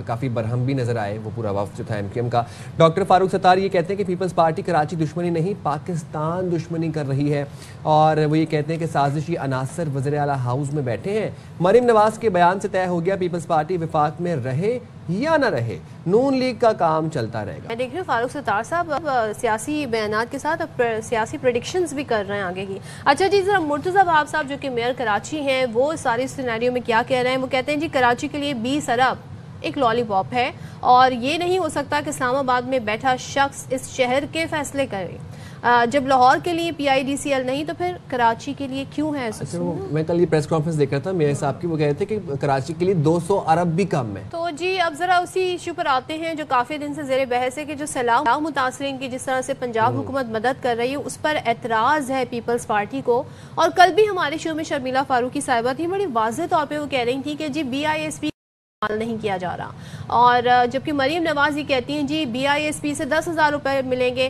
کافی برہم بھی نظر آئے وہ پورا وفد جو تھا ایم کیو ایم کا. ڈاکٹر فاروق ستار یہ کہتے ہیں کہ پیپلز پارٹی کراچی دشمنی نہیں پاکستان دشمنی کر رہی ہے اور وہ یہ کہتے ہیں کہ سازشی عناصر وزیر اعلیٰ ہاؤس میں بیٹھے ہیں. مریم نواز کے بیان سے طے ہو گیا پیپلز پارٹی وفاق میں رہے یا نہ رہے نون لیگ کا کام چلتا رہے گا. میں دیکھ رہی ہوں فاروق ستار صاحب اب سیاسی بیانات کے ساتھ اب سیاسی پریڈکشنز بھی کر رہے ہیں آگے کی. اچھا جی، ذرا مرتضیٰ وہاب صاحب جو کہ میئر کراچی ہیں وہ ساری سینیریو میں کیا کہہ رہے ہیں. وہ کہتے ہیں جی کراچی کے لیے 20 ارب ایک لالی پاپ ہے اور یہ نہیں ہو سکتا کہ اسلام آباد میں بیٹھا شخص اس شہر کے فیصلے کرے. جب لاہور کے لیے پی آئی ڈی سی ایل نہیں تو پھر کراچی کے لیے کیوں ہے؟ میں کل یہ پریس کانفرنس دیکھ رہا تھا میرے صاحب کی، وہ کہتے ہیں کہ کراچی کے لیے 200 ارب بھی کم ہے. تو جی اب ذرا اسی ایشو پر آتے ہیں جو کافی دن سے زیر بحث ہے کہ جو سیلاب متاثرین کی جس طرح سے پنجاب حکومت مدد کر رہی ہے اس پر اعتراض ہے پیپلز پارٹی کو. اور کل بھی ہمارے شو میں شرمیلا فاروقی صاحبہ تھی، بڑی واضح طور پہ وہ کہہ رہی تھی کہ G B I S P نہیں کیا جا رہا. اور جبکہ مریم نواز یہ کہتی ہیں G B I S P سے 10,000 روپے ملیں گے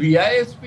BISP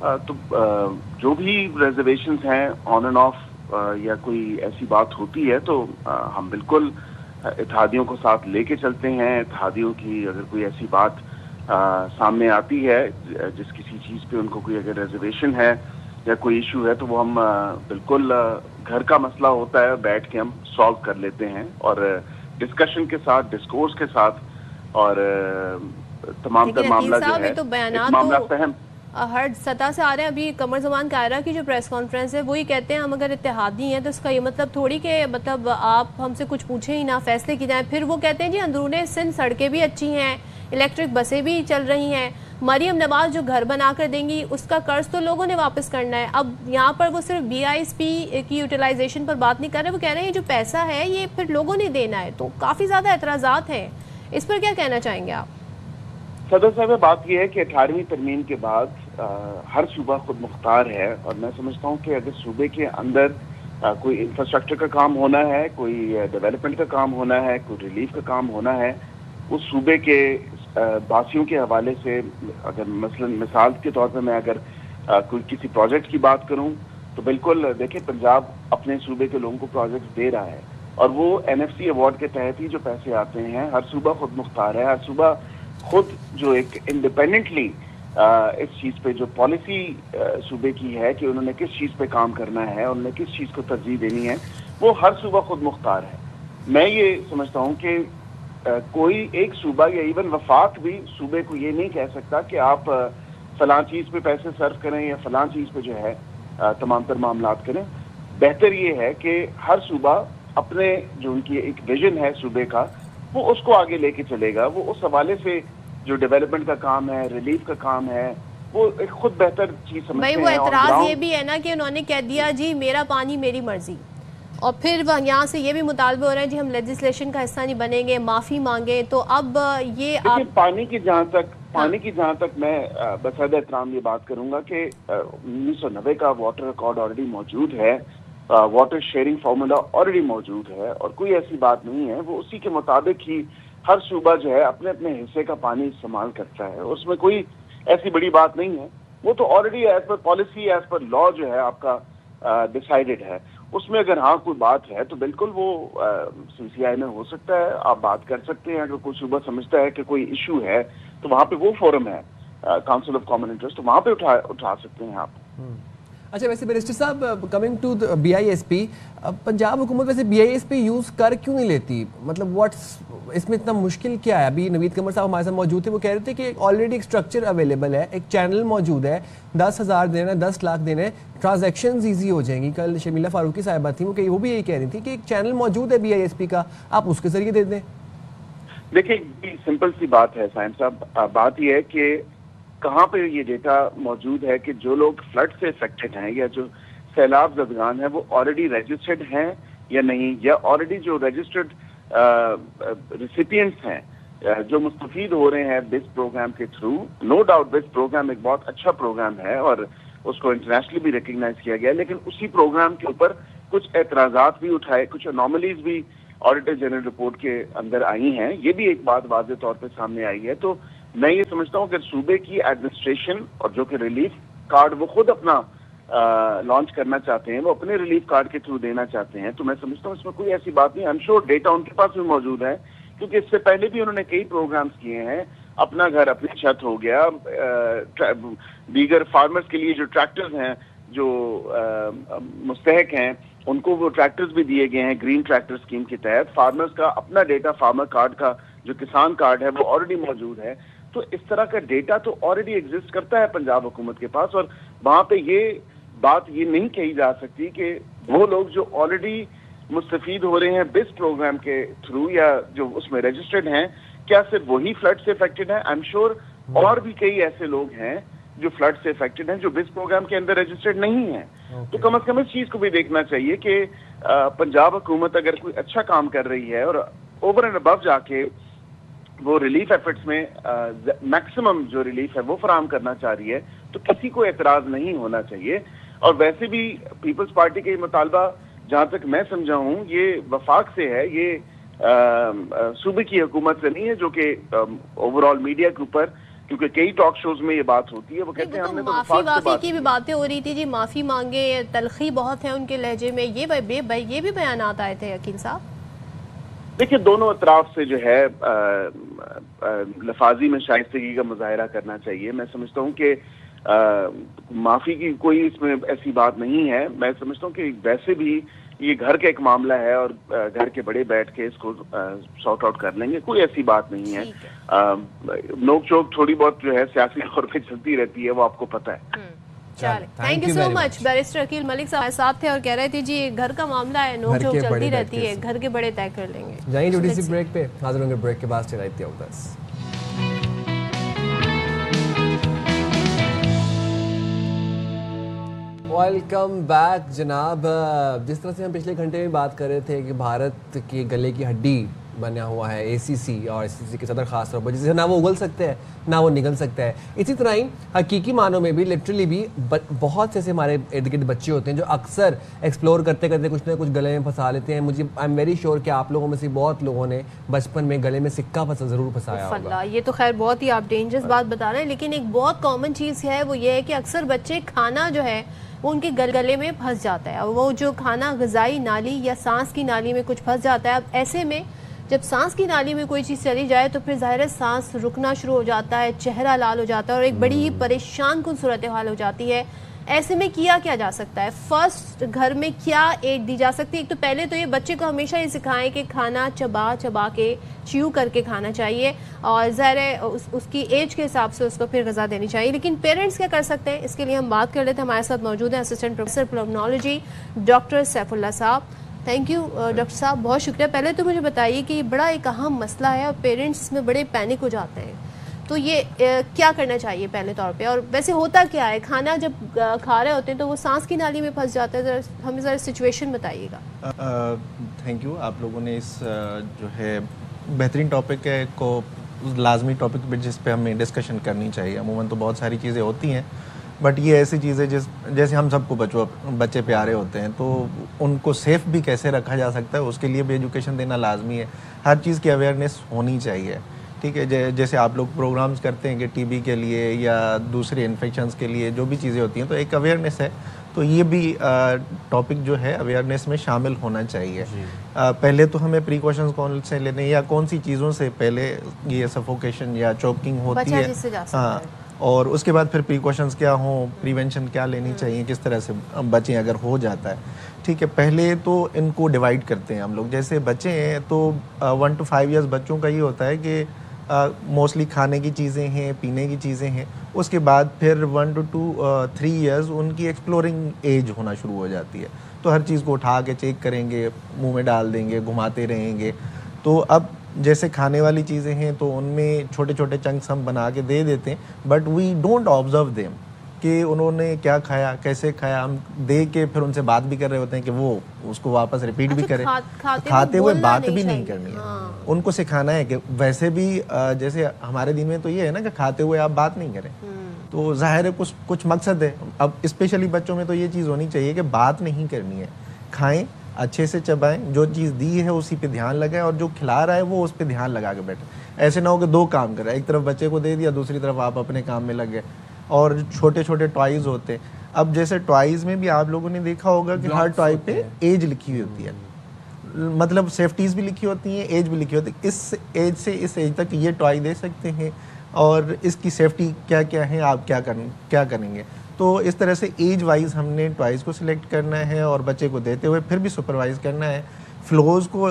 تو جو بھی ریزرویشنز ہیں آن اینڈ آف یا کوئی ایسی بات ہوتی ہے تو ہم بالکل اتحادیوں کو ساتھ لے کے چلتے ہیں. اتحادیوں کی اگر کوئی ایسی بات سامنے آتی ہے جس کسی چیز پہ ان کو کوئی اگر ریزرویشن ہے یا کوئی ایشو ہے تو وہ ہم بالکل گھر کا مسئلہ ہوتا ہے بیٹھ کے ہم سالو کر لیتے ہیں اور ڈسکشن کے ساتھ ڈسکورس کے ساتھ اور تمام تر معاملہ جو ہے معاملہ فہم ہر سطح سے آ رہے ہیں. ابھی قمر زمان قاہرہ کی جو پریس کانفرنس ہے وہی کہتے ہیں ہم اگر اتحادی ہیں تو اس کا یہ مطلب تھوڑی کہ مطلب آپ ہم سے کچھ پوچھیں ہی نہ, فیصلے کی جائیں. پھر وہ کہتے ہیں جی اندرون سندھ سڑکیں بھی اچھی ہیں, الیکٹرک بسیں بھی چل رہی ہیں, مریم نواز جو گھر بنا کر دیں گی اس کا قرض تو لوگوں نے واپس کرنا ہے. اب یہاں پر وہ صرف BISP کی یوٹیلائزیشن پر بات نہیں کر رہے, وہ کہہ رہے ہیں جو پیسہ ہے یہ پھر لوگوں نے دینا ہے. تو کافی زیادہ اعتراضات ہیں, اس پر کیا کہنا چاہیں گے آپ؟ صدر صاحب بات یہ ہے کہ 18ویں ترمیم کے بعد ہر صوبہ خود مختار ہے اور میں سمجھتا ہوں کہ اگر صوبے کے اندر کوئی انفراسٹرکچر کا کام ہونا ہے, کوئی ڈیولپمنٹ کا کام ہونا ہے, کوئی ریلیف کا کام ہونا ہے, اس صوبے کے باسیوں کے حوالے سے اگر مثال کے طور پہ میں اگر کوئی کسی پروجیکٹ کی بات کروں تو بالکل دیکھیں پنجاب اپنے صوبے کے لوگوں کو پروجیکٹ دے رہا ہے اور وہ NFC ایوارڈ کے تحت ہی جو پیسے آتے ہیں. ہر صوبہ خود مختار ہے, ہر صوبہ خود جو ایک انڈیپینڈنٹلی اس چیز پہ جو پالیسی صوبے کی ہے کہ انہوں نے کس چیز پہ کام کرنا ہے, انہوں نے کس چیز کو ترجیح دینی ہے, وہ ہر صوبہ خود مختار ہے. میں یہ سمجھتا ہوں کہ کوئی ایک صوبہ یا ایون وفاق بھی صوبے کو یہ نہیں کہہ سکتا کہ آپ فلاں چیز پہ پیسے صرف کریں یا فلاں چیز پہ جو ہے تمام تر معاملات کریں. بہتر یہ ہے کہ ہر صوبہ اپنے جو ان کی ایک ویژن ہے صوبے کا وہ اس کو آگے لے کے چلے گا. وہ اس حوالے سے جو ڈیولپمنٹ کا کام ہے, ریلیف کا کام ہے, وہ ایک خود بہتر چیز سمجھتے ہیں. بھائی وہ اعتراض یہ بھی ہے نا کہ انہوں نے کہہ دیا جی میرا پانی میری مرضی, اور پھر یہاں سے یہ بھی مطالبے ہو رہے ہیں جی ہم لیجسلیشن کا حصہ نہیں بنیں گے, معافی مانگیں. تو اب یہ پانی کی جہاں تک میں بصد احترام یہ بات کروں گا کہ 1990 کا واٹر ریکارڈ آلریڈی موجود ہے, واٹر شیئرنگ فارمولا آلریڈی موجود ہے اور کوئی ایسی بات نہیں ہے. وہ اسی کے مطابق ہی ہر صوبہ جو ہے اپنے اپنے حصے کا پانی استعمال کرتا ہے, اس میں کوئی ایسی بڑی بات نہیں ہے. وہ تو already as per policy as per law جو ہے آپ کا ڈیسائیڈڈ ہے. اس میں اگر ہاں کوئی بات ہے تو بالکل وہ CCI میں ہو سکتا ہے, آپ بات کر سکتے ہیں. اگر کوئی صوبہ سمجھتا ہے کہ کوئی ایشو ہے تو وہاں پہ وہ فورم ہے کاؤنسل آف کامن انٹرسٹ, تو وہاں پہ اٹھا سکتے ہیں آپ. اچھا ویسے بیرسٹر صاحب کمنگ ٹو BISP, پنجاب حکومت ویسے BISP یوز کر کیوں نہیں لیتی؟ مطلب اس میں اتنا مشکل کیا ہے؟ ابھی نوید قمر صاحب ہمارے ساتھ موجود تھے, وہ کہہ رہے تھے کہ آلریڈی ایک اسٹرکچر اویلیبل ہے, ایک چینل موجود ہے, 10,000 دینا ہے, 10 لاکھ دینا ہے, ٹرانزیکشنز ایزی ہو جائیں گی. کل شمیلہ فاروقی صاحبہ تھیں وہ بھی یہی کہہ رہی تھی کہ ایک چینل موجود ہے BISP کا, آپ اس کے ذریعے دے دیں. دیکھیں سمپل سی بات ہے سائن صاحب, بات یہ ہے کہ کہاں پہ یہ ڈیٹا موجود ہے کہ جو لوگ فلڈ سے افیکٹڈ ہیں یا جو سیلاب زدگان ہیں وہ آلریڈی رجسٹرڈ ہیں یا نہیں, یا آلریڈی جو رجسٹرڈ ریسیپینٹس ہیں جو مستفید ہو رہے ہیں BIS پروگرام کے through. No doubt BIS programme ایک بہت اچھا پروگرام ہے اور اس کو انٹرنیشنلی بھی ریکگنائز کیا گیا, لیکن اسی پروگرام کے اوپر کچھ اعتراضات بھی اٹھائے, کچھ انوملیز بھی آڈیٹر جنرل رپورٹ کے اندر آئی ہیں. یہ بھی ایک بات واضح طور پہ سامنے آئی ہے. تو میں یہ سمجھتا ہوں کہ صوبے کی ایڈمنسٹریشن اور جو کہ ریلیف کارڈ وہ خود اپنا لانچ کرنا چاہتے ہیں, وہ اپنے ریلیف کارڈ کے تھرو دینا چاہتے ہیں, تو میں سمجھتا ہوں اس میں کوئی ایسی بات نہیں. I am sure data in کے پاس بھی موجود ہے کیونکہ اس سے پہلے بھی انہوں نے کئی پروگرامز کیے ہیں. اپنا گھر اپنی چھت ہو گیا, دیگر فارمرز کے لیے جو ٹریکٹرز ہیں جو مستحق ہیں ان کو وہ ٹریکٹرز بھی دیے گئے ہیں گرین ٹریکٹر اسکیم کے تحت. فارمرز کا اپنا ڈیٹا فارمر کارڈ کا جو کسان کارڈ ہے وہ آلریڈی موجود ہے. تو اس طرح کا ڈیٹا تو آلریڈی ایگزسٹ کرتا ہے پنجاب حکومت کے پاس, اور وہاں پہ یہ بات یہ نہیں کہی جا سکتی کہ وہ لوگ جو آلریڈی مستفید ہو رہے ہیں BIS پروگرام کے تھرو یا جو اس میں رجسٹرڈ ہیں, کیا صرف وہی فلڈ سے افیکٹڈ ہیں؟ آئی ایم شیور اور بھی کئی ایسے لوگ ہیں جو فلڈ سے افیکٹڈ ہیں جو BIS پروگرام کے اندر رجسٹرڈ نہیں ہیں. تو کم از کم اس چیز کو بھی دیکھنا چاہیے کہ پنجاب حکومت اگر کوئی اچھا کام کر رہی ہے اور اوور اینڈ ابو جا کے وہ ریلیف ایفرٹس میں میکسیمم جو ریلیف ہے وہ فراہم کرنا چاہ رہی ہے, تو کسی کو اعتراض نہیں ہونا چاہیے. اور ویسے بھی پیپلز پارٹی کا یہ مطالبہ جہاں تک میں سمجھا ہوں یہ وفاق سے ہے, یہ صوبے کی حکومت سے نہیں ہے جو کہ اوور آل میڈیا کے اوپر کیونکہ کئی ٹاک شوز میں یہ بات ہوتی ہے، وہ کہتے ہیں ہم نے تو معافی کی بھی باتیں ہو رہی تھی جی، معافی مانگے، تلخی بہت ہے ان کے لہجے میں، یہ بھی بیانات آئے تھے یقین صاحب؟ دیکھیے دونوں اطراف سے جو ہے لفاظی میں شائستگی کا مظاہرہ کرنا چاہیے. میں سمجھتا ہوں کہ معافی کی کوئی اس میں ایسی بات نہیں ہے. میں سمجھتا ہوں کہ ویسے بھی یہ گھر کا ایک معاملہ ہے اور گھر کے بڑے بیٹھ کے اس کو سارٹ آؤٹ کر لیں گے، کوئی ایسی بات نہیں ہے. نوک چوک تھوڑی بہت جو ہے سیاسی طور پہ چلتی رہتی ہے، وہ آپ کو پتہ ہے. Thank you so much. Barrister Aqeel Malik صاحب ساتھ تھے اور کہہ رہے تھے جی گھر کا معاملہ ہے، نوک جھوک چلتی رہتی ہے، گھر کے بڑے طے کر لیں گے. جائیں چھوٹی سی بریک پہ، حاضر ہوں گے بریک کے بعد. Stay right with us. Welcome back جناب. جس طرح سے ہم پچھلے گھنٹے میں بات کر رہے تھے کہ بھارت کی گلے کی ہڈی بنا ہوا ہے اے سی سی، اور اے سی سی کے صدر خاص طور پر، جس سے نہ وہ اگل سکتے ہیں نہ وہ نگل سکتا ہے. اسی طرح ہی حقیقی معنوں میں بھی لٹرلی بھی بہت سے ایسے ہمارے ارد گرد بچے ہوتے ہیں جو اکثر ایکسپلور کرتے کرتے کچھ نہ کچھ گلے میں پھنسا لیتے ہیں. مجھے آئی ایم ویری شیور کہ آپ لوگوں میں سے بہت لوگوں نے بچپن میں گلے میں سکہ ضرور پھنسایا ہوگا. یہ تو خیر بہت ہی آپ ڈینجرس بات بتا رہے ہیں، لیکن ایک بہت کامن چیز ہے وہ یہ ہے کہ اکثر بچے کھانا جو ہے وہ ان کے گلے میں پھنس جاتا ہے، اور وہ جو کھانا غذائی نالی یا سانس کی نالی میں کچھ پھنس جاتا ہے. اب ایسے میں جب سانس کی نالی میں کوئی چیز چلی جائے تو پھر ظاہر ہے سانس رکنا شروع ہو جاتا ہے، چہرہ لال ہو جاتا ہے اور ایک بڑی ہی پریشان کن صورتحال ہو جاتی ہے. ایسے میں کیا جا سکتا ہے؟ فرسٹ گھر میں کیا ایڈ دی جا سکتی ہے؟ ایک تو پہلے تو یہ بچے کو ہمیشہ یہ سکھائیں کہ کھانا چبا کے چیو کر کے کھانا چاہیے، اور ظاہر ہے اس کی ایج کے حساب سے اس کو پھر غذا دینی چاہیے. لیکن پیرنٹس کیا کر سکتے ہیں؟ اس کے لیے ہم بات کر لیتے ہیں. ہمارے ساتھ موجود ہیں assistant professor پلمنالوجی doctor Saif Ullah صاحب. تھینک یو ڈاکٹر صاحب، بہت شکریہ. پہلے تو مجھے بتائیے کہ یہ بڑا ایک اہم مسئلہ ہے اور پیرنٹس اس میں بڑے پینک ہو جاتے ہیں، تو یہ کیا کرنا چاہیے پہلے طور پہ؟ اور ویسے ہوتا کیا ہے؟ کھانا جب کھا رہے ہوتے ہیں تو وہ سانس کی نالی میں پھنس جاتا ہے، ہمیں ذرا سچویشن بتائیے گا. Thank you. آپ لوگوں نے اس جو ہے بہترین ٹاپک ہے کو لازمی ٹاپک پہ جس پہ ہمیں ڈسکشن کرنی چاہیے. عموماً تو بہت ساری چیزیں ہوتی ہیں، بٹ یہ ایسی چیز ہے جیسے ہم سب کو بچے پیارے ہوتے ہیں، تو ان کو سیف بھی کیسے رکھا جا سکتا ہے اس کے لیے بھی ایجوکیشن دینا لازمی ہے. ہر چیز کی اویئرنیس ہونی چاہیے. ٹھیک ہے، جیسے آپ لوگ پروگرامز کرتے ہیں کہ ٹی بی کے لیے یا دوسرے انفیکشنز کے لیے جو بھی چیزیں ہوتی ہیں، تو ایک اویئرنیس ہے. تو یہ بھی ٹاپک جو ہے اویئرنیس میں شامل ہونا چاہیے. پہلے تو ہمیں پریکاشنز کون سے لینے یا کون سی چیزوں سے پہلے یہ سفوکیشن یا چوکنگ ہوتی ہے، ہاں، اور اس کے بعد پھر پریکاشنز کیا ہوں، پریونشن کیا لینی چاہیے، کس طرح سے بچیں اگر ہو جاتا ہے. ٹھیک ہے، پہلے تو ان کو ڈیوائڈ کرتے ہیں ہم لوگ. جیسے بچے ہیں تو 1 to 5 years بچوں کا یہ ہوتا ہے کہ موسٹلی کھانے کی چیزیں ہیں، پینے کی چیزیں ہیں. اس کے بعد پھر 1 to 3 years ان کی ایکسپلورنگ ایج ہونا شروع ہو جاتی ہے. تو ہر چیز کو اٹھا کے چیک کریں گے، منہ میں ڈال دیں گے، گھماتے رہیں گے. تو اب جیسے کھانے والی چیزیں ہیں تو ان میں چھوٹے چھوٹے چنکس ہم بنا کے دے دیتے ہیں، but we don't observe them کہ انہوں نے کیا کھایا، کیسے کھایا. ہم دے کے پھر ان سے بات بھی کر رہے ہوتے ہیں کہ وہ اس کو واپس ریپیٹ بھی کریں. کھاتے ہوئے بات بھی نہیں کرنی ہے. ان کو سکھانا ہے کہ ویسے بھی جیسے ہمارے دین میں تو یہ ہے نا کہ کھاتے ہوئے آپ بات نہیں کریں. تو ظاہر ہے کچھ مقصد ہے. اب اسپیشلی بچوں میں تو یہ چیز ہونی چاہیے کہ بات نہیں کرنی ہے. کھائیں، اچھے سے چبائیں، جو چیز دی ہے اسی پہ دھیان لگائیں، اور جو کھلا رہا ہے وہ اس پہ دھیان لگا کے بیٹھیں. ایسے نہ ہو کہ 2 کام کریں، ایک طرف بچے کو دے دیا، دوسری طرف آپ اپنے کام میں لگ گئے. اور چھوٹے چھوٹے ٹوائز ہوتے ہیں. اب جیسے ٹوائز میں بھی آپ لوگوں نے دیکھا ہوگا کہ ہر ٹوائے پہ ایج لکھی ہوئی ہوتی ہے، مطلب سیفٹیز بھی لکھی ہوتی ہیں، ایج بھی لکھی ہوتی ہے. اس ایج سے اس ایج تک یہ ٹوائے دے سکتے ہیں اور اس کی سیفٹی کیا کیا ہے، آپ کیا کریں گے. تو اس طرح سے ایج وائز ہم نے ٹوائز کو سلیکٹ کرنا ہے اور بچے کو دیتے ہوئے پھر بھی سپروائز کرنا ہے. فلوز کو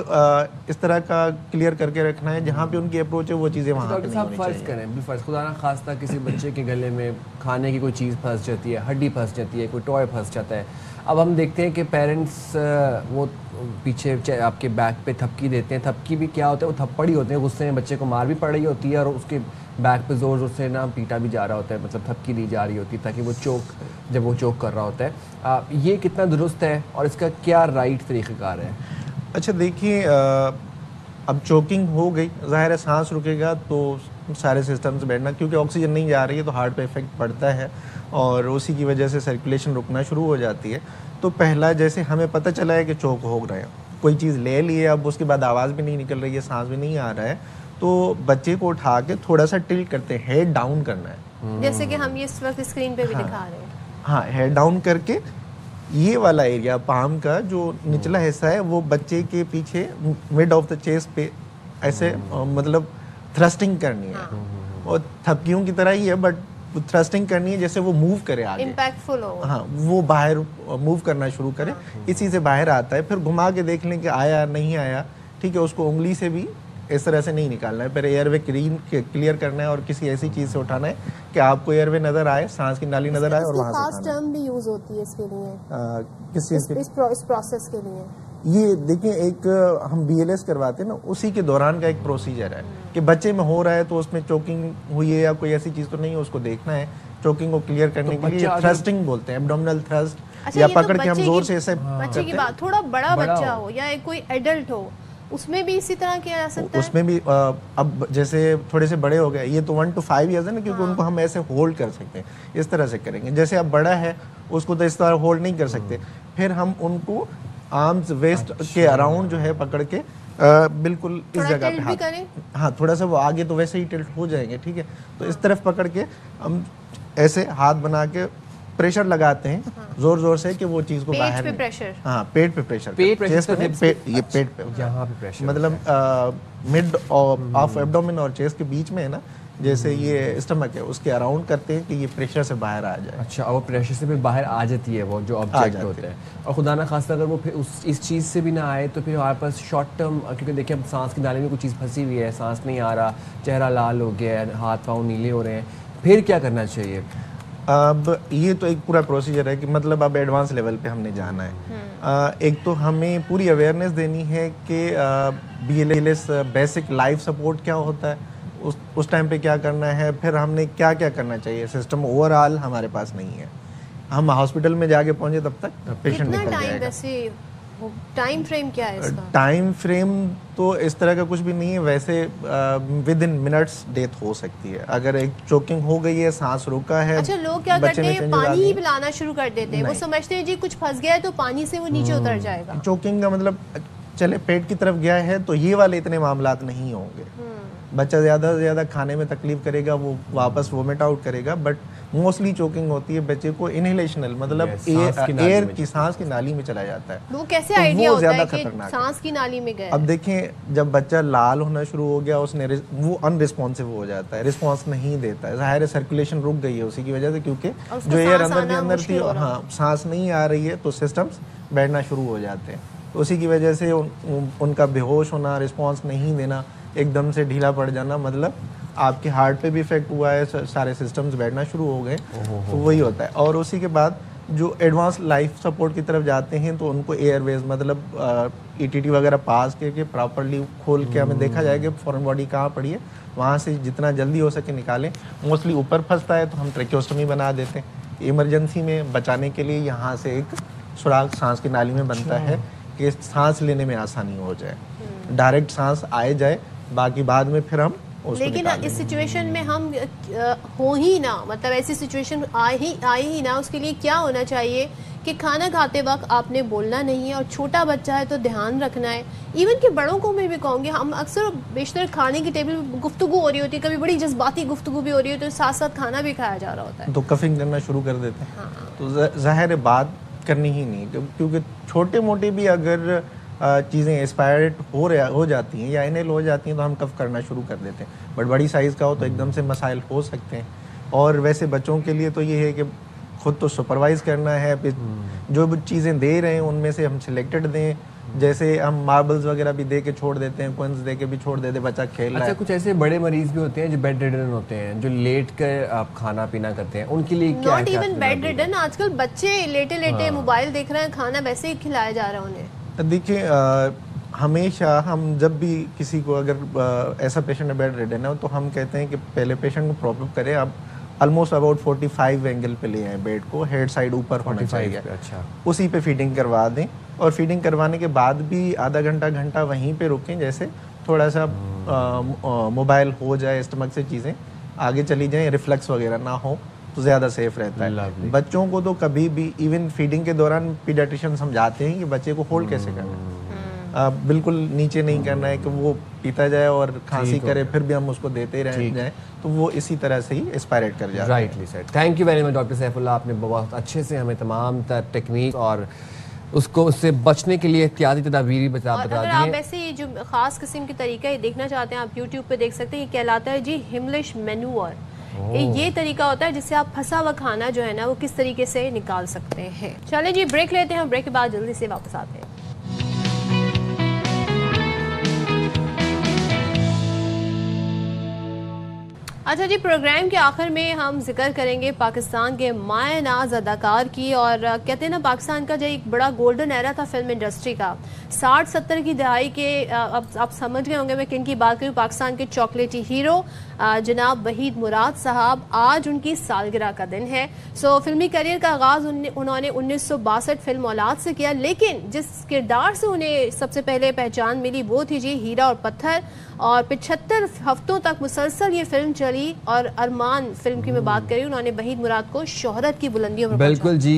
اس طرح کا کلیئر کر کے رکھنا ہے، جہاں پہ ان کی اپروچ ہے وہ چیزیں وہاں پہ نہیں ہونی چاہیے. فرض کریں بھی فرض خدا نہ خواستہ کسی بچے کے گلے میں کھانے کی کوئی چیز پھنس جاتی ہے، ہڈی پھنس جاتی ہے، کوئی ٹوائے پھنس جاتا ہے. اب ہم دیکھتے ہیں کہ پیرنٹس وہ پیچھے آپ کے بیک پہ تھپکی دیتے ہیں. تھپکی بھی کیا ہوتا ہے، وہ تھپڑ ہی ہوتے ہیں، غصے میں بچے کو مار بھی پڑ رہی ہوتی ہے اور اس کے بیک پہ زور زور سے نا پیٹا بھی جا رہا ہوتا ہے، مطلب تھپکی دی جا رہی ہوتی ہے تاکہ وہ جب وہ چوک کر رہا ہوتا ہے. یہ کتنا درست ہے اور اس کا کیا رائٹ طریقہ کار ہے؟ اچھا دیکھیے، اب چوکنگ ہو گئی، ظاہر ہے سانس رکے گا تو سارے سسٹمز بیٹھنا، کیونکہ آکسیجن نہیں جا رہی ہے تو ہارٹ پہ افیکٹ پڑتا ہے اور اسی کی وجہ سے سرکولیشن رکنا شروع ہو جاتی ہے. تو پہلا جیسے ہمیں پتہ چلا ہے کہ چوک ہو رہا ہے، کوئی چیز لے لی ہے، اب اس کے بعد آواز بھی نہیں نکل رہی ہے، سانس بھی نہیں آ رہا ہے، تو بچے کو اٹھا کے تھوڑا سا ٹلٹ کرتے ہیں, ہیڈ ڈاؤن کرنا ہے, جیسے کہ ہم یہ اس وقت اسکرین پہ بھی دکھا رہے ہیں. ہاں, ہیڈ ڈاؤن کر کے یہ والا ایریا پام کا جو نچلا حصہ ہے وہ بچے کے پیچھے مڈ آف دا چیسٹ پہ ایسے مطلب تھرسٹنگ کرنی ہے, اور تھپکیوں کی طرح ہی ہے بٹ تھرسٹنگ کرنی ہے جیسے وہ موو کرے آگے, امپیکٹفل ہو, ہاں وہ باہر موو کرنا شروع کرے, اسی سے باہر آتا ہے. پھر گھما کے دیکھ لیں کہ آیا نہیں آیا, ٹھیک ہے, اس کو انگلی سے بھی اس طرح سے نہیں نکالنا ہے, پھر ایئر وے کلیئر کرنا ہے اور کسی ایسی چیز سے اٹھانا ہے کہ آپ کو ایئر وے نظر آئے, سانس کی نالی نظر آئے, اور وہاں سے خاص ٹرم بھی یوز ہوتی ہے اس کے لیے, کس چیز کے, اس پروسیس کے لیے. یہ دیکھیں ایک ہم بی ایل ایس کرواتے ہیں نا, اسی کے دوران کا ایک پروسیجر ہے کہ بچے میں ہو رہا ہے تو اس میں چوکنگ ہوئی ہے یا کوئی ایسی چیز تو نہیں ہے, اس کو دیکھنا ہے. چوکنگ کو کلیئر کرنے کے لیے تھرسٹنگ بولتے ہیں, ایبڈومینل تھرسٹ, یا پکڑ کے ہم زور سے ایسے. بچے کی بات, تھوڑا بڑا بچہ ہو یا کوئی ایڈلٹ ہو, اس میں بھی اسی طرح کیا جا سکتا ہے؟ اس میں بھی اب جیسے تھوڑے سے بڑے ہو گئے, یہ تو 1 to 5 ایئرز ہے نا, کیونکہ ان کو ہم ایسے ہولڈ کر سکتے ہیں, اس طرح سے کریں گے. جیسے اب بڑا ہے اس کو تو اس طرح ہولڈ نہیں کر سکتے, پھر ہم ان کو آرمز ویسٹ کے اراؤنڈ جو ہے پکڑ کے بالکل اس جگہ پہ ہاتھ, ہاں تھوڑا سا وہ آگے تو ویسے ہی ٹلٹ ہو جائیں گے, ٹھیک ہے, تو اس طرف پکڑ کے ہم ایسے ہاتھ بنا کے پریشر لگاتے ہیں زور زور سے کہ وہ چیز کو باہر, ہاں پیٹ پہ پریشر, یہ پیٹ پہ یہاں پہ پریشر, مطلب مڈ آف ایبڈومن اور چیسٹ کے بیچ میں ہے نا, جیسے یہ اسٹمک ہے اس کے اراؤنڈ کرتے ہیں کہ یہ پریشر سے باہر آ جائے. اچھا, اور وہ پریشر سے پھر باہر آ جاتی ہے وہ جو آبجیکٹ ہوتا ہے, اور خدا نہ خاصہ اگر وہ پھر اس چیز سے بھی نہ آئے تو پھر ہمارے پاس شارٹ ٹرم, کیونکہ دیکھیں اب سانس کی نالی میں کوئی چیز پھنسی ہوئی ہے, سانس نہیں آ رہا, چہرہ لال ہو گیا ہے, ہاتھ پاؤں نیلے ہو رہے ہیں, پھر کیا کرنا چاہیے؟ اب یہ تو ایک پورا پروسیجر ہے کہ مطلب اب ایڈوانس لیول پہ ہم نے جانا ہے. ایک تو ہمیں پوری اویئرنیس دینی ہے کہ B L S basic life support کیا ہوتا ہے, اس ٹائم پہ کیا کرنا ہے, پھر ہم نے کیا کیا کرنا چاہیے. سسٹم اوور آل ہمارے پاس نہیں ہے, ہم ہاسپٹل میں جا کے پہنچے تب تک پیشنٹ نکل جائے گا. ٹائم فریم کیا ہے اس کا؟ ٹائم فریم تو اس طرح کا کچھ بھی نہیں ہے, ویسے ود ان منٹس ڈیتھ ہو سکتی ہے اگر ایک چوکنگ ہو گئی ہے, سانس روکا ہے. اچھا, لوگ کیا کرتے ہیں پانی ہی پلانا شروع کر دیتے ہیں, وہ سمجھتے ہیں جی کچھ پھنس گیا ہے تو پانی سے وہ نیچے اتر جائے گا. چوکنگ کا مطلب چلے پیٹ کی طرف گیا ہے تو یہ والے اتنے معاملات نہیں ہوں گے. بچہ زیادہ سے زیادہ کھانے میں تکلیف کرے گا, وہ واپس وومٹ آؤٹ کرے گا, بٹ موسٹلی چوکنگ ہوتی ہے بچے کو انہیلیشنل, مطلب ایئر کی سانس کی نالی میں چلا جاتا ہے. وہ کیسے آئیڈیا ہوتا ہے کہ سانس کی نالی میں گیا؟ اب دیکھیں جب بچہ لال ہونا شروع ہو گیا, اس نے وہ ان رسپانسو ہو جاتا ہے, رسپانس نہیں دیتا ہے, ظاہر ہے سرکولیشن رک گئی ہے اسی کی وجہ سے, کیونکہ جو ایئر اندر کے اندر تھی, ہاں سانس نہیں آ رہی ہے تو سسٹمز بیٹھنا شروع ہو جاتے ہیں. تو اسی کی وجہ سے ان کا بے ہوش ہونا, رسپانس نہیں دینا, ایک دم سے ڈھیلا پڑ جانا, مطلب آپ کے ہارٹ پہ بھی افیکٹ ہوا ہے, سارے سسٹمز بیٹھنا شروع ہو گئے, تو وہی ہوتا ہے. اور اسی کے بعد جو ایڈوانس لائف سپورٹ کی طرف جاتے ہیں تو ان کو ایئر ویز مطلب ای ٹی ٹی وغیرہ پاس کر کے پراپرلی کھول کے ہمیں دیکھا جائے کہ فورن باڈی کہاں پڑی ہے, وہاں سے جتنا جلدی ہو سکے نکالیں. موسٹلی اوپر پھنستا ہے تو ہم ٹریکیوسٹمی بنا دیتے ہیں, ایمرجنسی میں بچانے کے لیے یہاں سے ایک سوراخ سانس کی نالی میں بنتا ہے کہ سانس لینے میں آسانی ہو جائے, ڈائریکٹ سانس آئے جائے, باقی بعد میں پھر ہم. لیکن اس سچویشن میں ہم ہو ہی نہ, مطلب ایسی سچویشن آئی ہی نہ, اس کے لیے کیا ہونا چاہیے کہ کھانا کھاتے وقت آپ نے بولنا نہیں ہے, اور چھوٹا بچہ ہے تو دھیان رکھنا ہے. ایون کہ بڑوں کو میں بھی کہوں گی, ہم اکثر بیشتر کھانے کی ٹیبل گفتگو ہو رہی ہوتی ہے, کبھی بڑی جذباتی گفتگو بھی ہو رہی ہوتی ہے, ساتھ ساتھ کھانا بھی کھایا جا رہا ہوتا ہے, تو کفنگ کرنا شروع کر دیتے ہیں. تو ظاہر بات کرنی ہی نہیں, کیونکہ چھوٹے موٹے بھی اگر چیزیں ایکسپائرڈ ہو جاتی ہیں یا انیل ہو جاتی ہیں تو ہم کف کرنا شروع کر دیتے ہیں, بٹ بڑی سائز کا ہو تو ایک دم سے مسائل ہو سکتے ہیں. اور ویسے بچوں کے لیے تو یہ ہے کہ خود تو سپروائز کرنا ہے, پھر جو بھی چیزیں دے رہے ہیں ان میں سے ہم سلیکٹڈ دیں, جیسے ہم ماربلز وغیرہ بھی دے کے چھوڑ دیتے ہیں, کوئنز دے کے بھی چھوڑ دیتے ہیں, بچہ کھیل رہا ہے. اچھا, کچھ ایسے بڑے مریض بھی ہوتے ہیں جو بیڈ ریڈن ہوتے ہیں, جو لیٹ کر آپ کھانا پینا کرتے ہیں, ان کے لیے کیا ہے؟ ناٹ ایون بیڈ ریڈن, آج کل بچے لیٹے لیٹے موبائل دیکھ رہے ہیں, کھانا ویسے ہی کھلایا جا رہا ہے انہیں. دیکھیں ہمیشہ ہم جب بھی کسی کو اگر ایسا پیشنٹ بیڈ ریڈن ہے تو ہم کہتے ہیں کہ پہلے پیشنٹ کو پراپ اپ کریں, اب آلموسٹ اباؤٹ 45 اینگل پہ لے آئیں بیڈ کو, ہیڈ سائڈ اوپر ہونا چاہیے, اسی پہ فیڈنگ کروا دیں, اور فیڈنگ کروانے کے بعد بھی آدھا گھنٹہ وہیں پہ رکیں, جیسے تھوڑا سا موبائل ہو جائے, اسٹمک سے چیزیں آگے چلی جائیں, ریفلکس وغیرہ نہ ہو تو زیادہ سیف رہتا ہے. بچوں کو تو کبھی بھی ایون فیڈنگ کے دوران پیڈیاٹریشین سمجھاتے ہیں کہ بچے کو ہولڈ کیسے کرنا ہے, بالکل نیچے نہیں کرنا ہے کہ وہ پیتا جائے اور کھانسی کرے پھر بھی ہم اس کو دیتے رہ جائیں, تو وہ اسی طرح سے ہی اسپائریٹ کر جاتا ہے. Rightly said. Thank you very much doctor Saifullah, آپ نے بہت اچھے سے ہمیں تمام تر ٹیکنیک اور اس سے بچنے کے لیے احتیاطی تدابیر بتا دی. اگر آپ ایسے جو خاص قسم کی طریقہ یہ دیکھنا چاہتے ہیں, آپ یوٹیوب پہ دیکھ سکتے ہیں, یہ کہلاتا ہے جی ہملش مینور. یہ طریقہ ہوتا ہے جس سے آپ پھنسا ہوا کھانا جو ہے نا وہ کس طریقے سے نکال سکتے ہیں. چلیں جی بریک لیتے ہیں, بریک کے بعد جلدی سے واپس آتے ہیں. اچھا جی, پروگرام کے آخر میں ہم ذکر کریں گے پاکستان کے مایہ ناز اداکار کی, اور کہتے ہیں نا پاکستان کا جو ایک بڑا گولڈن ایرا تھا فلم انڈسٹری کا 60-70 کی دہائی کے. اب آپ سمجھ گئے ہوں گے میں کن کی بات کروں. پاکستان کے چاکلیٹی ہیرو جناب وحید مراد صاحب, آج ان کی سالگرہ کا دن ہے. سو فلمی کیریئر کا آغاز انہوں نے 1962 فلم اولاد سے کیا, لیکن جس کردار سے انہیں سب سے پہلے پہچان ملی وہ تھی جی ہیرا اور پتھر, اور 75 ہفتوں تک مسلسل یہ فلم چلی. اور ارمان فلم کی میں بات کری, انہوں نے وحید مراد کو شہرت کی بلندیوں پر بالکل جی.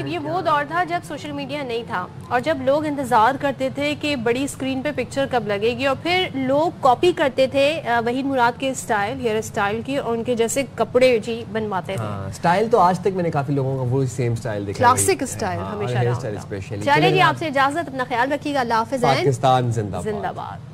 یہ وہ دور تھا جب سوشل میڈیا نہیں تھا, اور جب لوگ انتظار کرتے تھے کہ بڑی اسکرین پہ پکچر کب لگے گی, اور پھر لوگ کاپی کرتے تھے وحید مراد کے اسٹائل, ہیئر اسٹائل کی, اور ان کے جیسے کپڑے جی بنواتے تھے. اسٹائل تو آج تک میں نے کافی لوگوں کا وہ سیم اسٹائل دیکھا, کلاسک اسٹائل ہمیشہ رہا. چلیں جی, آپ سے اجازت, اپنا خیال رکھیے گا, اللہ حافظ. پاکستان زندہ باد.